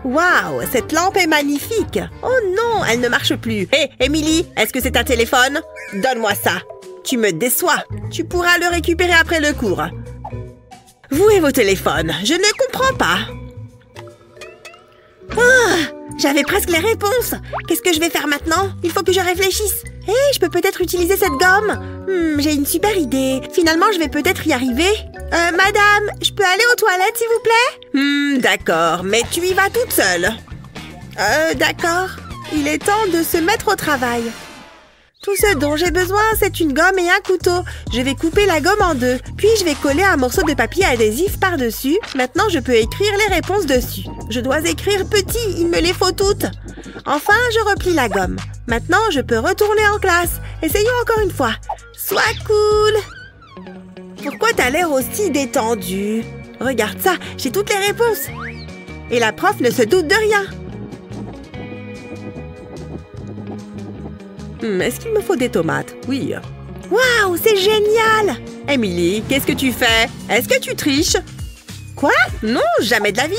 Waouh, cette lampe est magnifique. Oh non, elle ne marche plus. Hé, Émilie, est-ce que c'est un téléphone? Donne-moi ça. Tu me déçois. Tu pourras le récupérer après le cours. Vous et vos téléphones, je ne comprends pas. J'avais presque les réponses. Qu'est-ce que je vais faire maintenant? Il faut que je réfléchisse. Hé, je peux peut-être utiliser cette gomme. J'ai une super idée. Finalement, je vais peut-être y arriver. Madame, je peux aller aux toilettes, s'il vous plaît? D'accord, mais tu y vas toute seule. D'accord. Il est temps de se mettre au travail. Tout ce dont j'ai besoin, c'est une gomme et un couteau. Je vais couper la gomme en deux. Puis, je vais coller un morceau de papier adhésif par-dessus. Maintenant, je peux écrire les réponses dessus. Je dois écrire petit, il me les faut toutes. Enfin, je replie la gomme. Maintenant, je peux retourner en classe. Essayons encore une fois. Sois cool. Pourquoi t'as l'air aussi détendu? Regarde ça, j'ai toutes les réponses. Et la prof ne se doute de rien. Est-ce qu'il me faut des tomates? Oui. Waouh, c'est génial! Émilie, qu'est-ce que tu fais? Est-ce que tu triches? Quoi? Non, jamais de la vie.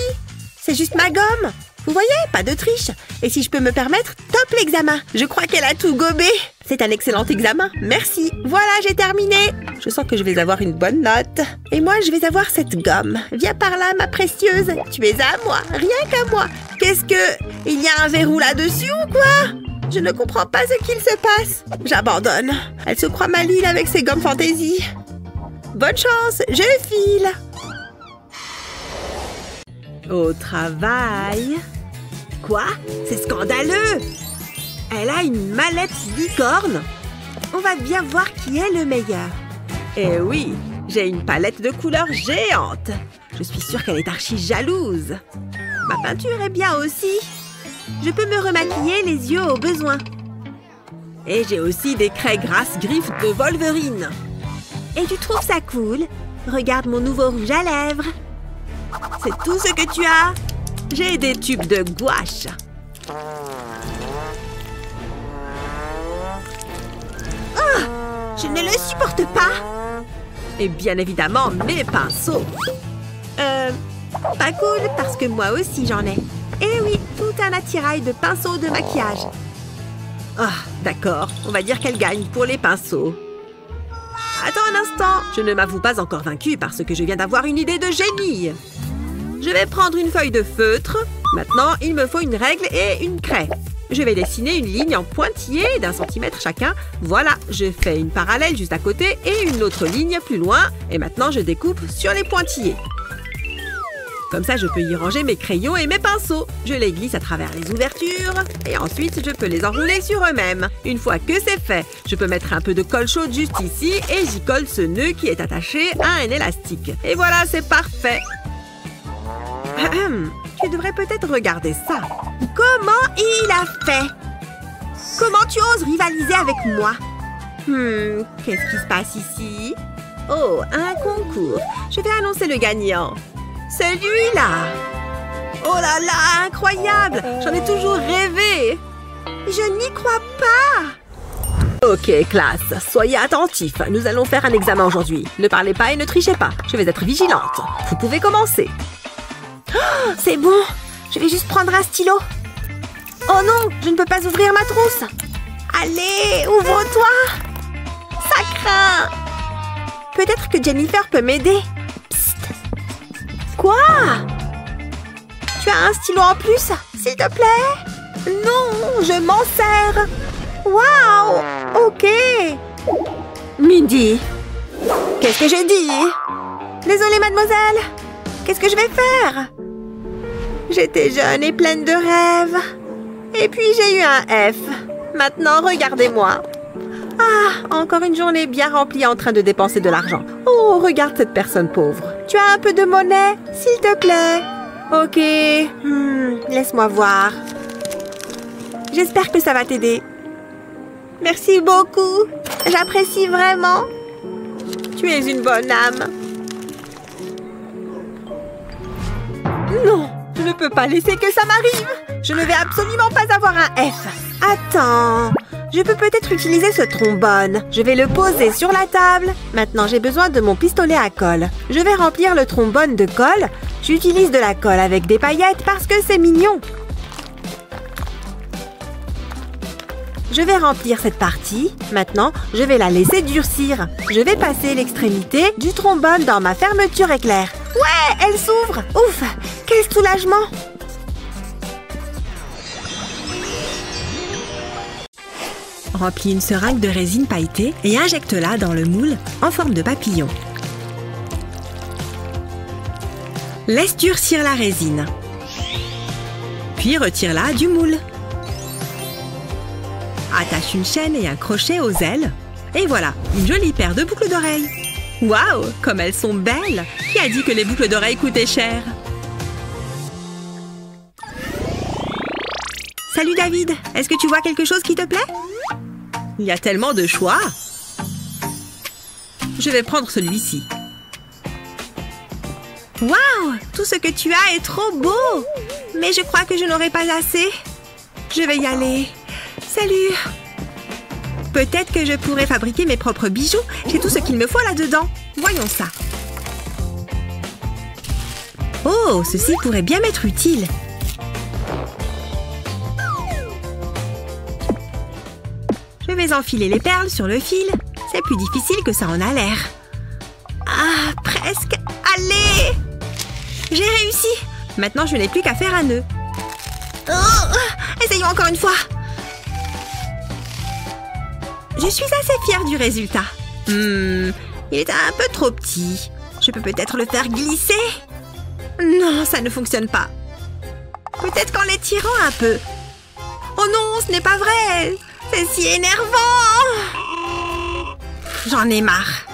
C'est juste ma gomme. Vous voyez, pas de triche. Et si je peux me permettre, top l'examen. Je crois qu'elle a tout gobé. C'est un excellent examen. Merci. Voilà, j'ai terminé. Je sens que je vais avoir une bonne note. Et moi, je vais avoir cette gomme. Viens par là, ma précieuse. Tu es à moi, rien qu'à moi. Qu'est-ce que... Il y a un verrou là-dessus ou quoi? Je ne comprends pas ce qu'il se passe. J'abandonne. Elle se croit maligne avec ses gommes fantaisie. Bonne chance, je file. Au travail. Quoi? C'est scandaleux. Elle a une mallette licorne. On va bien voir qui est le meilleur. Eh oui, j'ai une palette de couleurs géante. Je suis sûre qu'elle est archi jalouse. Ma peinture est bien aussi. Je peux me remaquiller les yeux au besoin. Et j'ai aussi des craies grasses griffes de Wolverine. Et tu trouves ça cool? Regarde mon nouveau rouge à lèvres. C'est tout ce que tu as? J'ai des tubes de gouache. Oh, je ne le supporte pas. Et bien évidemment, mes pinceaux. Pas cool parce que moi aussi j'en ai. Eh oui, tout un attirail de pinceaux de maquillage. Ah, d'accord. On va dire qu'elle gagne pour les pinceaux. Attends un instant. Je ne m'avoue pas encore vaincue parce que je viens d'avoir une idée de génie. Je vais prendre une feuille de feutre. Maintenant, il me faut une règle et une craie. Je vais dessiner une ligne en pointillé d'1 centimètre chacun. Voilà, je fais une parallèle juste à côté et une autre ligne plus loin. Et maintenant, je découpe sur les pointillés. Comme ça, je peux y ranger mes crayons et mes pinceaux. Je les glisse à travers les ouvertures. Et ensuite, je peux les enrouler sur eux-mêmes. Une fois que c'est fait, je peux mettre un peu de colle chaude juste ici et j'y colle ce nœud qui est attaché à un élastique. Et voilà, c'est parfait. Tu devrais peut-être regarder ça. Comment il a fait? Comment tu oses rivaliser avec moi? Qu'est-ce qui se passe ici? Oh, un concours. Je vais annoncer le gagnant. Celui-là. Oh là là, incroyable! J'en ai toujours rêvé. Je n'y crois pas. Ok, classe, soyez attentifs. Nous allons faire un examen aujourd'hui. Ne parlez pas et ne trichez pas. Je vais être vigilante. Vous pouvez commencer. Oh, c'est bon. Je vais juste prendre un stylo. Oh non, je ne peux pas ouvrir ma trousse. Allez, ouvre-toi. Ça craint. Peut-être que Jennifer peut m'aider. Psst. Quoi? Tu as un stylo en plus, s'il te plaît? Non, je m'en sers. Waouh, ok. Mindy, qu'est-ce que j'ai dit? Désolée, mademoiselle. Qu'est-ce que je vais faire? J'étais jeune et pleine de rêves. Et puis j'ai eu un F. Maintenant, regardez-moi. Ah, encore une journée bien remplie en train de dépenser de l'argent. Oh, regarde cette personne pauvre. Tu as un peu de monnaie, s'il te plaît? Ok. Laisse-moi voir. J'espère que ça va t'aider. Merci beaucoup. J'apprécie vraiment. Tu es une bonne âme. Non, je ne peux pas laisser que ça m'arrive. Je ne vais absolument pas avoir un F. Attends, je peux peut-être utiliser ce trombone. Je vais le poser sur la table. Maintenant, j'ai besoin de mon pistolet à colle. Je vais remplir le trombone de colle. J'utilise de la colle avec des paillettes parce que c'est mignon. Je vais remplir cette partie. Maintenant, je vais la laisser durcir. Je vais passer l'extrémité du trombone dans ma fermeture éclair. Ouais, elle s'ouvre. Ouf, quel soulagement. Remplis une seringue de résine pailletée et injecte-la dans le moule en forme de papillon. Laisse durcir la résine. Puis retire-la du moule. Attache une chaîne et un crochet aux ailes. Et voilà, une jolie paire de boucles d'oreilles. Waouh, comme elles sont belles! Qui a dit que les boucles d'oreilles coûtaient cher? Salut David, est-ce que tu vois quelque chose qui te plaît? Il y a tellement de choix. Je vais prendre celui-ci. Waouh, tout ce que tu as est trop beau! Mais je crois que je n'aurai pas assez. Je vais y aller. Salut! Peut-être que je pourrais fabriquer mes propres bijoux. J'ai tout ce qu'il me faut là-dedans. Voyons ça. Oh, ceci pourrait bien m'être utile. Je vais enfiler les perles sur le fil. C'est plus difficile que ça en a l'air. Ah, presque. Allez! J'ai réussi. Maintenant, je n'ai plus qu'à faire un nœud. Oh, essayons encore une fois. Je suis assez fière du résultat. Il est un peu trop petit. Je peux peut-être le faire glisser? Non, ça ne fonctionne pas. Peut-être qu'en l'étirant un peu. Oh non, ce n'est pas vrai. C'est si énervant. J'en ai marre.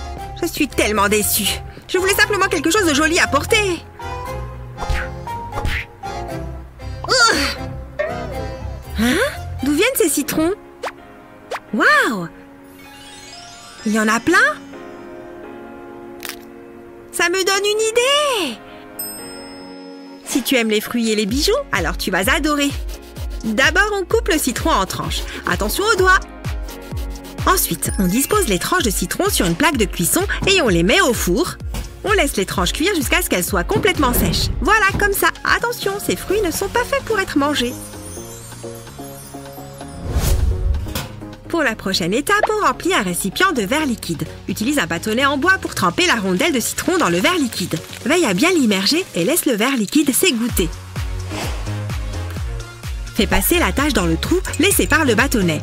Je suis tellement déçue. Je voulais simplement quelque chose de joli à porter. Hein? D'où viennent ces citrons? Waouh! Il y en a plein? Ça me donne une idée! Si tu aimes les fruits et les bijoux, alors tu vas adorer. D'abord, on coupe le citron en tranches. Attention aux doigts! Ensuite, on dispose les tranches de citron sur une plaque de cuisson et on les met au four. On laisse les tranches cuire jusqu'à ce qu'elles soient complètement sèches. Voilà, comme ça. Attention, ces fruits ne sont pas faits pour être mangés. Pour la prochaine étape, on remplit un récipient de verre liquide. Utilise un bâtonnet en bois pour tremper la rondelle de citron dans le verre liquide. Veille à bien l'immerger et laisse le verre liquide s'égoutter. Fais passer la tâche dans le trou laissé par le bâtonnet.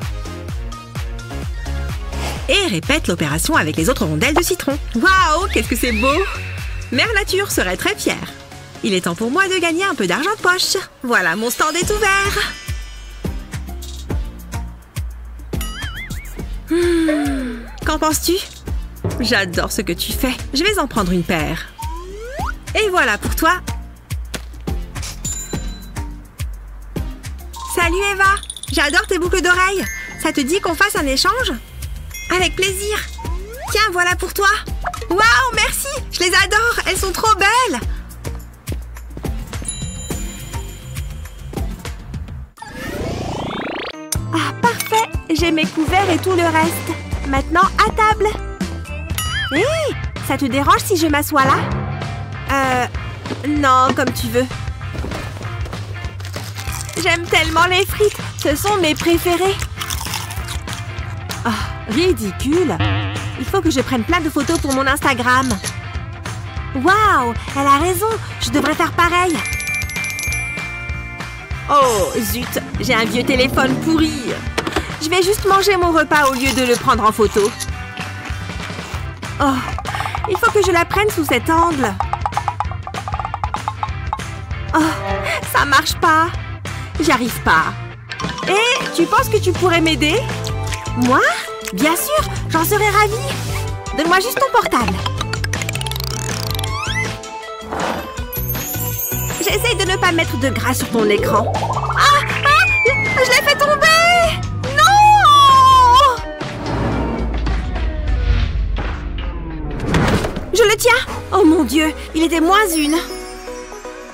Et répète l'opération avec les autres rondelles de citron. Waouh, qu'est-ce que c'est beau! Mère Nature serait très fière. Il est temps pour moi de gagner un peu d'argent de poche. Voilà, mon stand est ouvert. Qu'en penses-tu? J'adore ce que tu fais. Je vais en prendre une paire. Et voilà pour toi. Salut Eva. J'adore tes boucles d'oreilles. Ça te dit qu'on fasse un échange? Avec plaisir. Tiens, voilà pour toi. Waouh, merci. Je les adore. Elles sont trop belles. Ah, parfait. J'ai mes couverts et tout le reste. Maintenant, à table. Hé, ça te dérange si je m'assois là? Non, comme tu veux. J'aime tellement les frites. Ce sont mes préférés. Oh, ridicule. Il faut que je prenne plein de photos pour mon Instagram. Waouh, elle a raison. Je devrais faire pareil. Oh, zut. J'ai un vieux téléphone pourri. Je vais juste manger mon repas au lieu de le prendre en photo. Oh, il faut que je la prenne sous cet angle. Oh, ça marche pas. J'y arrive pas. Et tu penses que tu pourrais m'aider? Moi? Bien sûr, j'en serais ravie. Donne-moi juste ton portable. J'essaye de ne pas mettre de gras sur ton écran. Je l'ai fait tomber! Non! Je le tiens! Oh mon Dieu, il était moins une.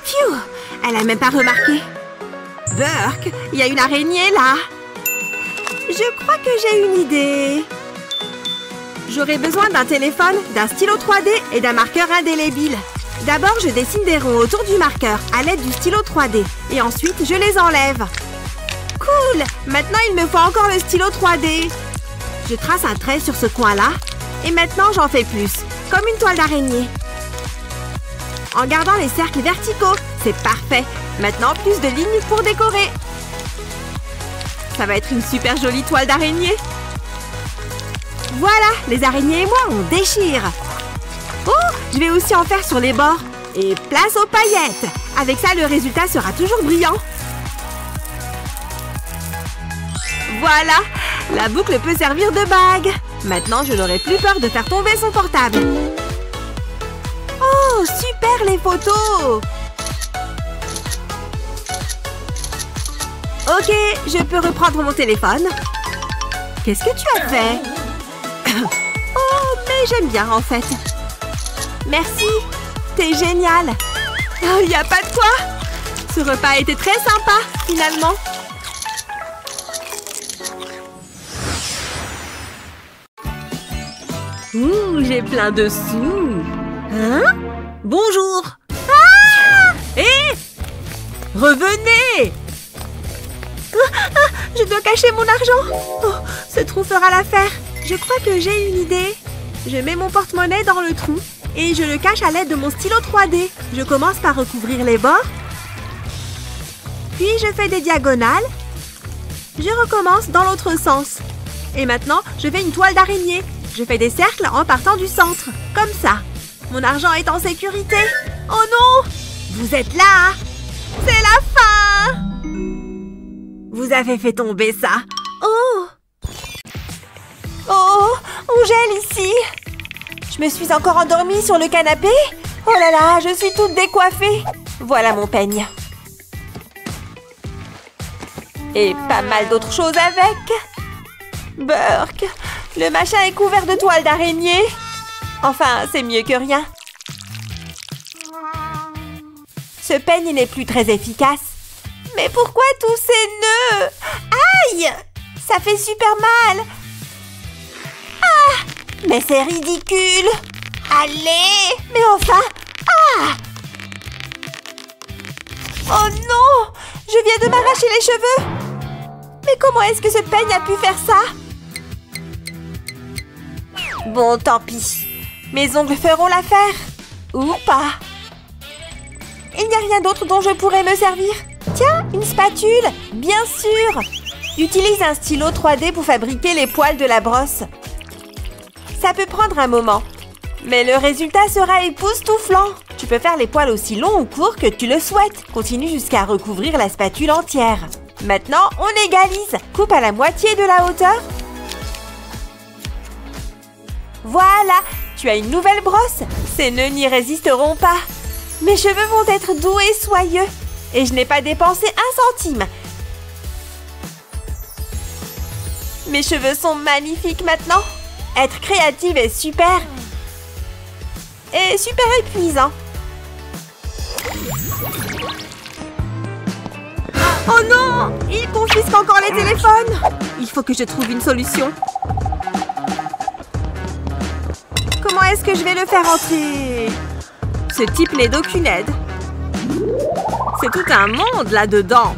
Phew, elle a même pas remarqué. Burke, il y a une araignée là. Je crois que j'ai une idée. J'aurai besoin d'un téléphone, d'un stylo 3D et d'un marqueur indélébile. D'abord, je dessine des ronds autour du marqueur à l'aide du stylo 3D. Et ensuite, je les enlève. Cool! Maintenant, il me faut encore le stylo 3D. Je trace un trait sur ce coin-là. Et maintenant, j'en fais plus. Comme une toile d'araignée. En gardant les cercles verticaux. C'est parfait. Maintenant, plus de lignes pour décorer. Ça va être une super jolie toile d'araignée. Voilà, les araignées et moi, on déchire. Oh, je vais aussi en faire sur les bords. Et place aux paillettes. Avec ça, le résultat sera toujours brillant. Voilà, la boucle peut servir de bague. Maintenant, je n'aurai plus peur de faire tomber son portable. Oh, super les photos! Ok, je peux reprendre mon téléphone. Qu'est-ce que tu as fait? Oh, mais j'aime bien en fait. Merci, t'es génial. Oh, y a pas de quoi. Ce repas a été très sympa, finalement. Ouh, j'ai plein de sous. Hein? Bonjour. Ah! Hé! Revenez! Je dois cacher mon argent. Oh, ce trou fera l'affaire. Je crois que j'ai une idée. Je mets mon porte-monnaie dans le trou et je le cache à l'aide de mon stylo 3D. Je commence par recouvrir les bords. Puis je fais des diagonales. Je recommence dans l'autre sens. Et maintenant, je fais une toile d'araignée. Je fais des cercles en partant du centre. Comme ça. Mon argent est en sécurité. Oh non! Vous êtes là! C'est la fin! Vous avez fait tomber ça. Oh! Oh! On gèle ici! Je me suis encore endormie sur le canapé? Oh là là, je suis toute décoiffée! Voilà mon peigne. Et pas mal d'autres choses avec. Burke, le machin est couvert de toiles d'araignée. Enfin, c'est mieux que rien. Ce peigne n'est plus très efficace. Mais pourquoi tous ces nœuds? Aïe! Ça fait super mal. Ah! Mais c'est ridicule. Allez! Mais enfin! Ah! Oh non! Je viens de m'arracher les cheveux. Mais comment est-ce que ce peigne a pu faire ça? Bon, tant pis. Mes ongles feront l'affaire. Ou pas. Il n'y a rien d'autre dont je pourrais me servir. Tiens, une spatule. Bien sûr. Utilise un stylo 3D pour fabriquer les poils de la brosse. Ça peut prendre un moment. Mais le résultat sera époustouflant. Tu peux faire les poils aussi longs ou courts que tu le souhaites. Continue jusqu'à recouvrir la spatule entière. Maintenant, on égalise. Coupe à la moitié de la hauteur. Voilà, tu as une nouvelle brosse. Ces nœuds n'y résisteront pas. Mes cheveux vont être doux et soyeux. Et je n'ai pas dépensé 1 centime. Mes cheveux sont magnifiques maintenant. Être créative est super. Et super épuisant. Oh non! Il confisque encore les téléphones! Il faut que je trouve une solution. Comment est-ce que je vais le faire entrer? Ce type n'est d'aucune aide. C'est tout un monde là-dedans.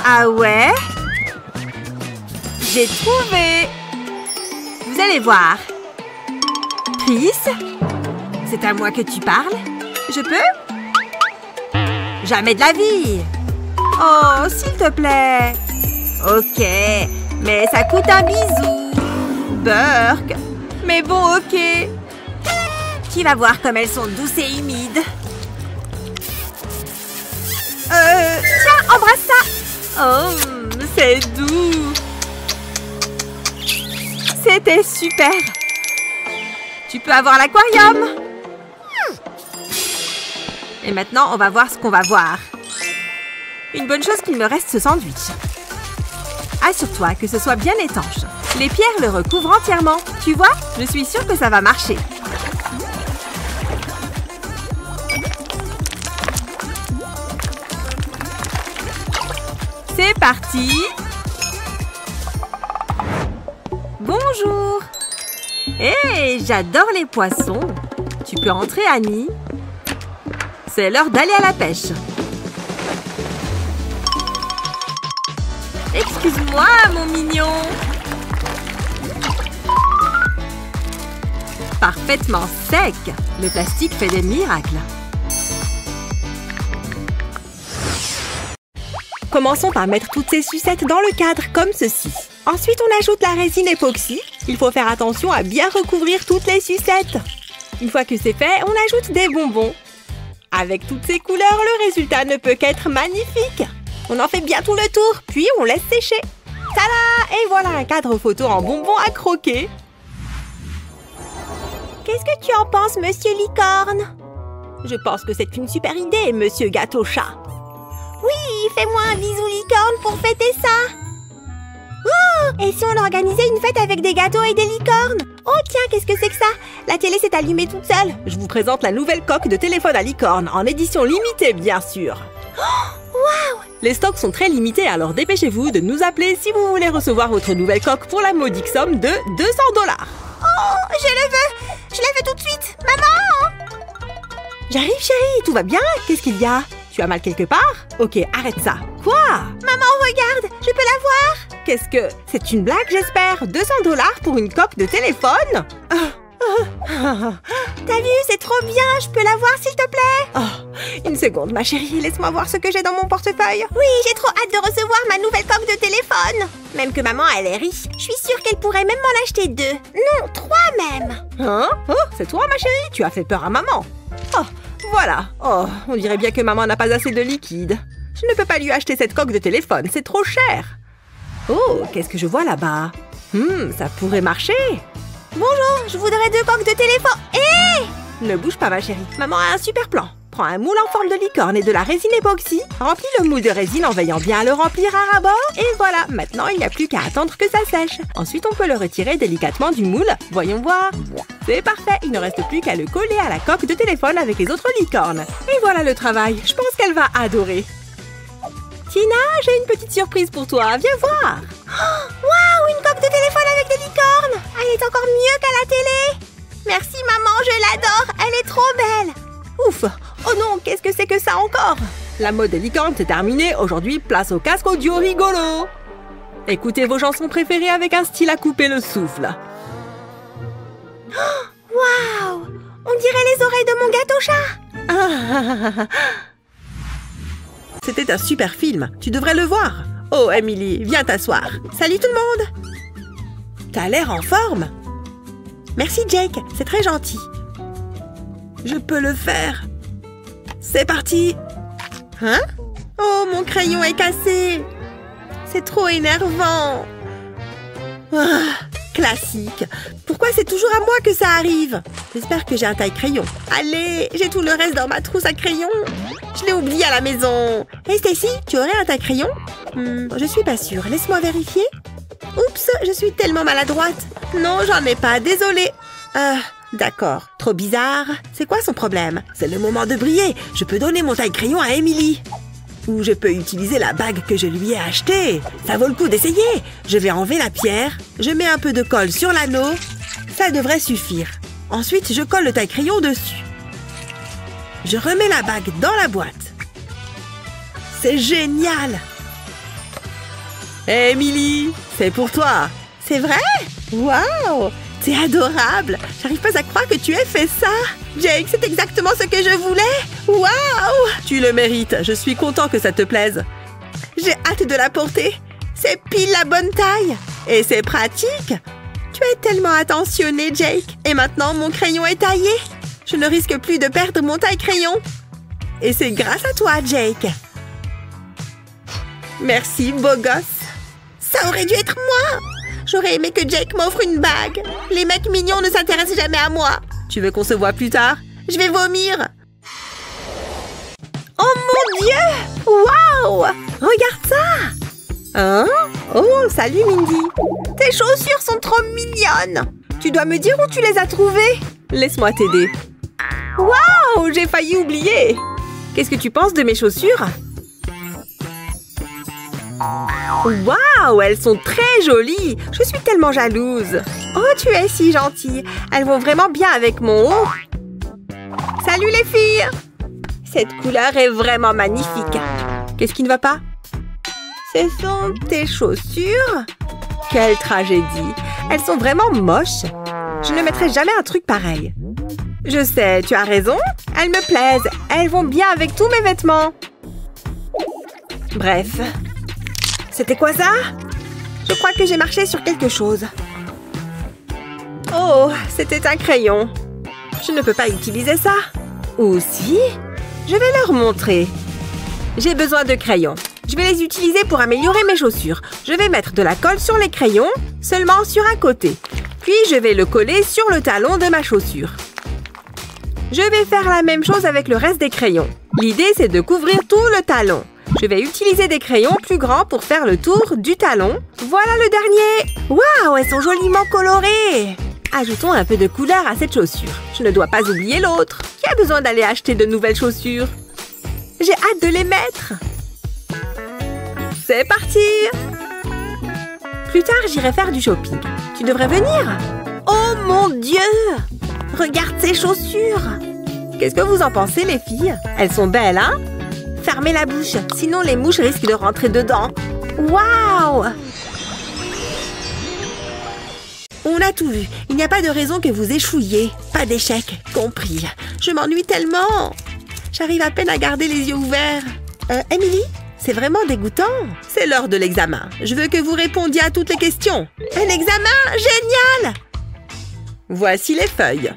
Ah ouais? J'ai trouvé! Vous allez voir. Chris? C'est à moi que tu parles? Je peux? Jamais de la vie! Oh, s'il te plaît! Ok, mais ça coûte un bisou! Burk! Mais bon, ok! Tu vas voir comme elles sont douces et humides! Tiens, embrasse ça! Oh, c'est doux! C'était super! Tu peux avoir l'aquarium! Et maintenant, on va voir ce qu'on va voir. Une bonne chose qu'il me reste ce sandwich. Assure-toi que ce soit bien étanche. Les pierres le recouvrent entièrement. Tu vois, je suis sûre que ça va marcher. C'est parti! Bonjour! Hé, j'adore les poissons! Tu peux entrer, Annie? C'est l'heure d'aller à la pêche. Excuse-moi, mon mignon! Parfaitement sec! Le plastique fait des miracles. Commençons par mettre toutes ces sucettes dans le cadre, comme ceci. Ensuite, on ajoute la résine époxy. Il faut faire attention à bien recouvrir toutes les sucettes. Une fois que c'est fait, on ajoute des bonbons. Avec toutes ces couleurs, le résultat ne peut qu'être magnifique. On en fait bien tout le tour, puis on laisse sécher. Tada! Et voilà un cadre photo en bonbons à croquer. Qu'est-ce que tu en penses, monsieur Licorne? Je pense que c'est une super idée, monsieur Gâteau-Chat. Oui, fais-moi un bisou licorne pour fêter ça. Oh, et si on organisait une fête avec des gâteaux et des licornes? Oh tiens, qu'est-ce que c'est que ça? La télé s'est allumée toute seule. Je vous présente la nouvelle coque de téléphone à licorne, en édition limitée bien sûr. Oh, waouh! Les stocks sont très limités, alors dépêchez-vous de nous appeler si vous voulez recevoir votre nouvelle coque pour la modique somme de 200 $. Oh, je le veux! Je la veux tout de suite! Maman! J'arrive chérie, tout va bien? Qu'est-ce qu'il y a? Tu as mal quelque part? Ok, arrête ça. Quoi? Maman, regarde! Je peux la voir? Qu'est-ce que... C'est une blague, j'espère? 200 $ pour une coque de téléphone? T'as vu? C'est trop bien! Je peux la voir, s'il te plaît? Oh, une seconde, ma chérie. Laisse-moi voir ce que j'ai dans mon portefeuille. Oui, j'ai trop hâte de recevoir ma nouvelle coque de téléphone. Même que maman, elle est riche. Je suis sûre qu'elle pourrait même m'en acheter 2. Non, 3 même. Hein? Oh, c'est toi, ma chérie? Tu as fait peur à maman. Oh, voilà. Oh, on dirait bien que maman n'a pas assez de liquide. Je ne peux pas lui acheter cette coque de téléphone, c'est trop cher. Oh, qu'est-ce que je vois là-bas? Ça pourrait marcher. Bonjour, je voudrais 2 coques de téléphone. Hé! Ne bouge pas, ma chérie. Maman a un super plan. Prends un moule en forme de licorne et de la résine époxy. Remplis le moule de résine en veillant bien à le remplir à ras-bord. Et voilà, maintenant il n'y a plus qu'à attendre que ça sèche. Ensuite, on peut le retirer délicatement du moule. Voyons voir. C'est parfait, il ne reste plus qu'à le coller à la coque de téléphone avec les autres licornes. Et voilà le travail. Je pense qu'elle va adorer. Tina, j'ai une petite surprise pour toi. Viens voir. Waouh, une coque de téléphone avec des licornes. Elle est encore mieux qu'à la télé. Merci maman, je l'adore. Elle est trop belle. Ouf. Oh non, qu'est-ce que c'est que ça encore? La mode des licornes, c'est terminé. Aujourd'hui, place au casque audio rigolo. Écoutez vos chansons préférées avec un style à couper le souffle. Waouh! On dirait les oreilles de mon gâteau-chat. C'était un super film. Tu devrais le voir. Oh, Emily, viens t'asseoir. Salut tout le monde. T'as l'air en forme. Merci, Jake. C'est très gentil. Je peux le faire. C'est parti. Hein? Oh, mon crayon est cassé. C'est trop énervant. Classique. Pourquoi c'est toujours à moi que ça arrive? J'espère que j'ai un taille-crayon. Allez, j'ai tout le reste dans ma trousse à crayon. Je l'ai oublié à la maison. Hey Stacy, tu aurais un taille-crayon? Je suis pas sûre. Laisse-moi vérifier. Oups, je suis tellement maladroite. Non, j'en ai pas, désolée. D'accord, trop bizarre. C'est quoi son problème? C'est le moment de briller. Je peux donner mon taille-crayon à Emily. Ou je peux utiliser la bague que je lui ai achetée. Ça vaut le coup d'essayer. Je vais enlever la pierre. Je mets un peu de colle sur l'anneau. Ça devrait suffire. Ensuite, je colle le taille-crayon dessus. Je remets la bague dans la boîte. C'est génial! Hey, Emily, c'est pour toi. C'est vrai? Waouh! C'est adorable! J'arrive pas à croire que tu aies fait ça! Jake, c'est exactement ce que je voulais! Waouh! Tu le mérites. Je suis content que ça te plaise. J'ai hâte de la porter. C'est pile la bonne taille. Et c'est pratique. Tu es tellement attentionné, Jake. Et maintenant, mon crayon est taillé. Je ne risque plus de perdre mon taille-crayon. Et c'est grâce à toi, Jake. Merci, beau gosse. Ça aurait dû être moi. J'aurais aimé que Jake m'offre une bague. Les mecs mignons ne s'intéressent jamais à moi. Tu veux qu'on se voit plus tard? Je vais vomir. Oh mon Dieu! Waouh! Regarde ça! Hein? Oh, salut Mindy. Tes chaussures sont trop mignonnes. Tu dois me dire où tu les as trouvées. Laisse-moi t'aider. Waouh! J'ai failli oublier. Qu'est-ce que tu penses de mes chaussures? Waouh! Elles sont très jolies. Je suis tellement jalouse. Oh, tu es si gentille. Elles vont vraiment bien avec mon haut. Salut les filles! Cette couleur est vraiment magnifique. Qu'est-ce qui ne va pas? Ce sont tes chaussures? Quelle tragédie! Elles sont vraiment moches. Je ne mettrai jamais un truc pareil. Je sais, tu as raison. Elles me plaisent. Elles vont bien avec tous mes vêtements. Bref. C'était quoi ça? Je crois que j'ai marché sur quelque chose. Oh, c'était un crayon. Je ne peux pas utiliser ça. Ou si? Je vais leur montrer. J'ai besoin de crayons. Je vais les utiliser pour améliorer mes chaussures. Je vais mettre de la colle sur les crayons, seulement sur un côté. Puis je vais le coller sur le talon de ma chaussure. Je vais faire la même chose avec le reste des crayons. L'idée, c'est de couvrir tout le talon. Je vais utiliser des crayons plus grands pour faire le tour du talon. Voilà le dernier! Waouh, elles sont joliment colorées! Ajoutons un peu de couleur à cette chaussure. Je ne dois pas oublier l'autre. Qui a besoin d'aller acheter de nouvelles chaussures? J'ai hâte de les mettre. C'est parti! Plus tard, j'irai faire du shopping. Tu devrais venir. Oh mon Dieu! Regarde ces chaussures! Qu'est-ce que vous en pensez, les filles? Elles sont belles, hein? Fermez la bouche, sinon les mouches risquent de rentrer dedans. Waouh! On a tout vu. Il n'y a pas de raison que vous échouiez. Pas d'échec, compris. Je m'ennuie tellement. J'arrive à peine à garder les yeux ouverts. Emily? C'est vraiment dégoûtant. C'est l'heure de l'examen. Je veux que vous répondiez à toutes les questions. Un examen? Génial! Voici les feuilles.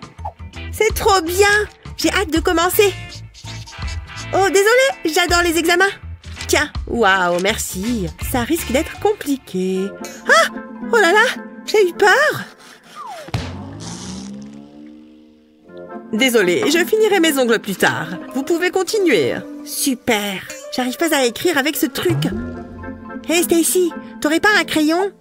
C'est trop bien! J'ai hâte de commencer. Oh, désolée, j'adore les examens. Tiens, waouh, merci. Ça risque d'être compliqué. Ah! Oh là là! J'ai eu peur! Désolée, je finirai mes ongles plus tard. Vous pouvez continuer. Super! J'arrive pas à écrire avec ce truc. Hey Stacy, t'aurais pas un crayon?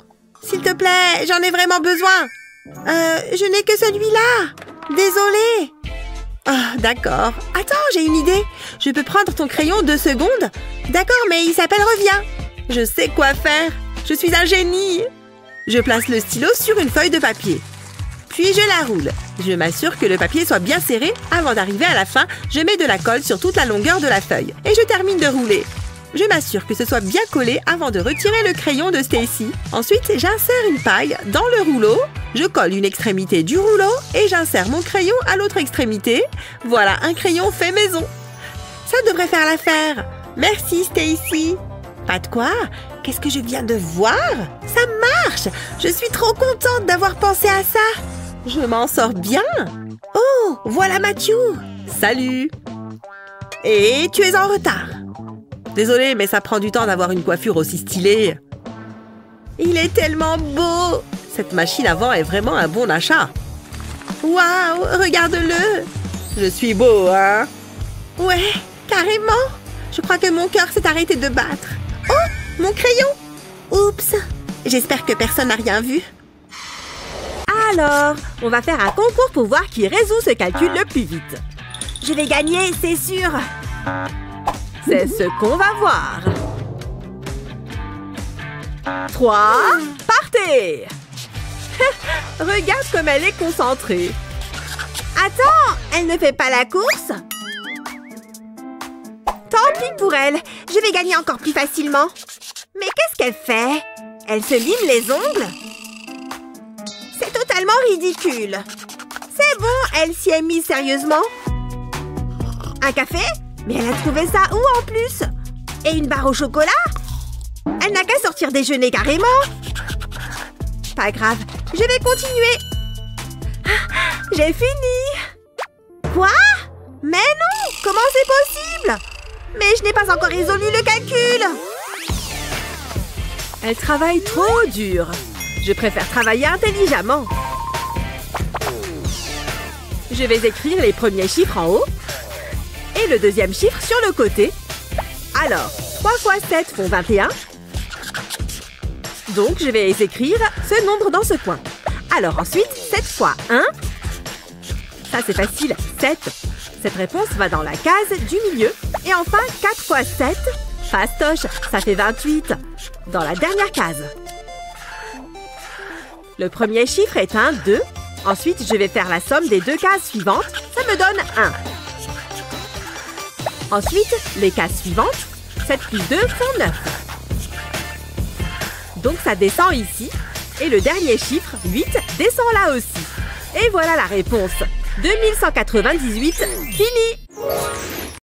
S'il te plaît, j'en ai vraiment besoin. Je n'ai que celui-là. Désolée. Ah, d'accord. Attends, j'ai une idée. Je peux prendre ton crayon 2 secondes? D'accord, mais il s'appelle Reviens. Je sais quoi faire. Je suis un génie. Je place le stylo sur une feuille de papier. Puis je la roule. Je m'assure que le papier soit bien serré. Avant d'arriver à la fin, je mets de la colle sur toute la longueur de la feuille. Et je termine de rouler. Je m'assure que ce soit bien collé avant de retirer le crayon de Stacy. Ensuite, j'insère une paille dans le rouleau. Je colle une extrémité du rouleau et j'insère mon crayon à l'autre extrémité. Voilà un crayon fait maison. Ça devrait faire l'affaire. Merci Stacy. Pas de quoi? Qu'est-ce que je viens de voir? Ça marche! Je suis trop contente d'avoir pensé à ça. Je m'en sors bien. Oh, voilà Matthew. Salut. Et tu es en retard. Désolée, mais ça prend du temps d'avoir une coiffure aussi stylée. Il est tellement beau. Cette machine à vent est vraiment un bon achat. Waouh, regarde-le. Je suis beau, hein? Ouais, carrément. Je crois que mon cœur s'est arrêté de battre. Oh, mon crayon. Oups. J'espère que personne n'a rien vu. Alors, on va faire un concours pour voir qui résout ce calcul le plus vite. Je vais gagner, c'est sûr. C'est ce qu'on va voir. 3, partez! Regarde comme elle est concentrée. Attends, elle ne fait pas la course? Tant pis pour elle, je vais gagner encore plus facilement. Mais qu'est-ce qu'elle fait? Elle se lime les ongles? C'est totalement ridicule. C'est bon, elle s'y est mise sérieusement. Un café? Mais elle a trouvé ça où en plus? Et une barre au chocolat? Elle n'a qu'à sortir déjeuner carrément. Pas grave, je vais continuer. J'ai fini. Quoi? Mais non! Comment c'est possible? Mais je n'ai pas encore résolu le calcul. Elle travaille trop dur. Je préfère travailler intelligemment. Je vais écrire les premiers chiffres en haut et le deuxième chiffre sur le côté. Alors, 3 fois 7 font 21. Donc, je vais écrire ce nombre dans ce coin. Alors ensuite, 7 fois 1. Ça, c'est facile, 7. Cette réponse va dans la case du milieu. Et enfin, 4 fois 7, fastoche, ça fait 28. Dans la dernière case. Le premier chiffre est un 2. Ensuite, je vais faire la somme des 2 cases suivantes. Ça me donne 1. Ensuite, les cases suivantes. 7 plus 2 font 9. Donc, ça descend ici. Et le dernier chiffre, 8, descend là aussi. Et voilà la réponse. 2198, fini!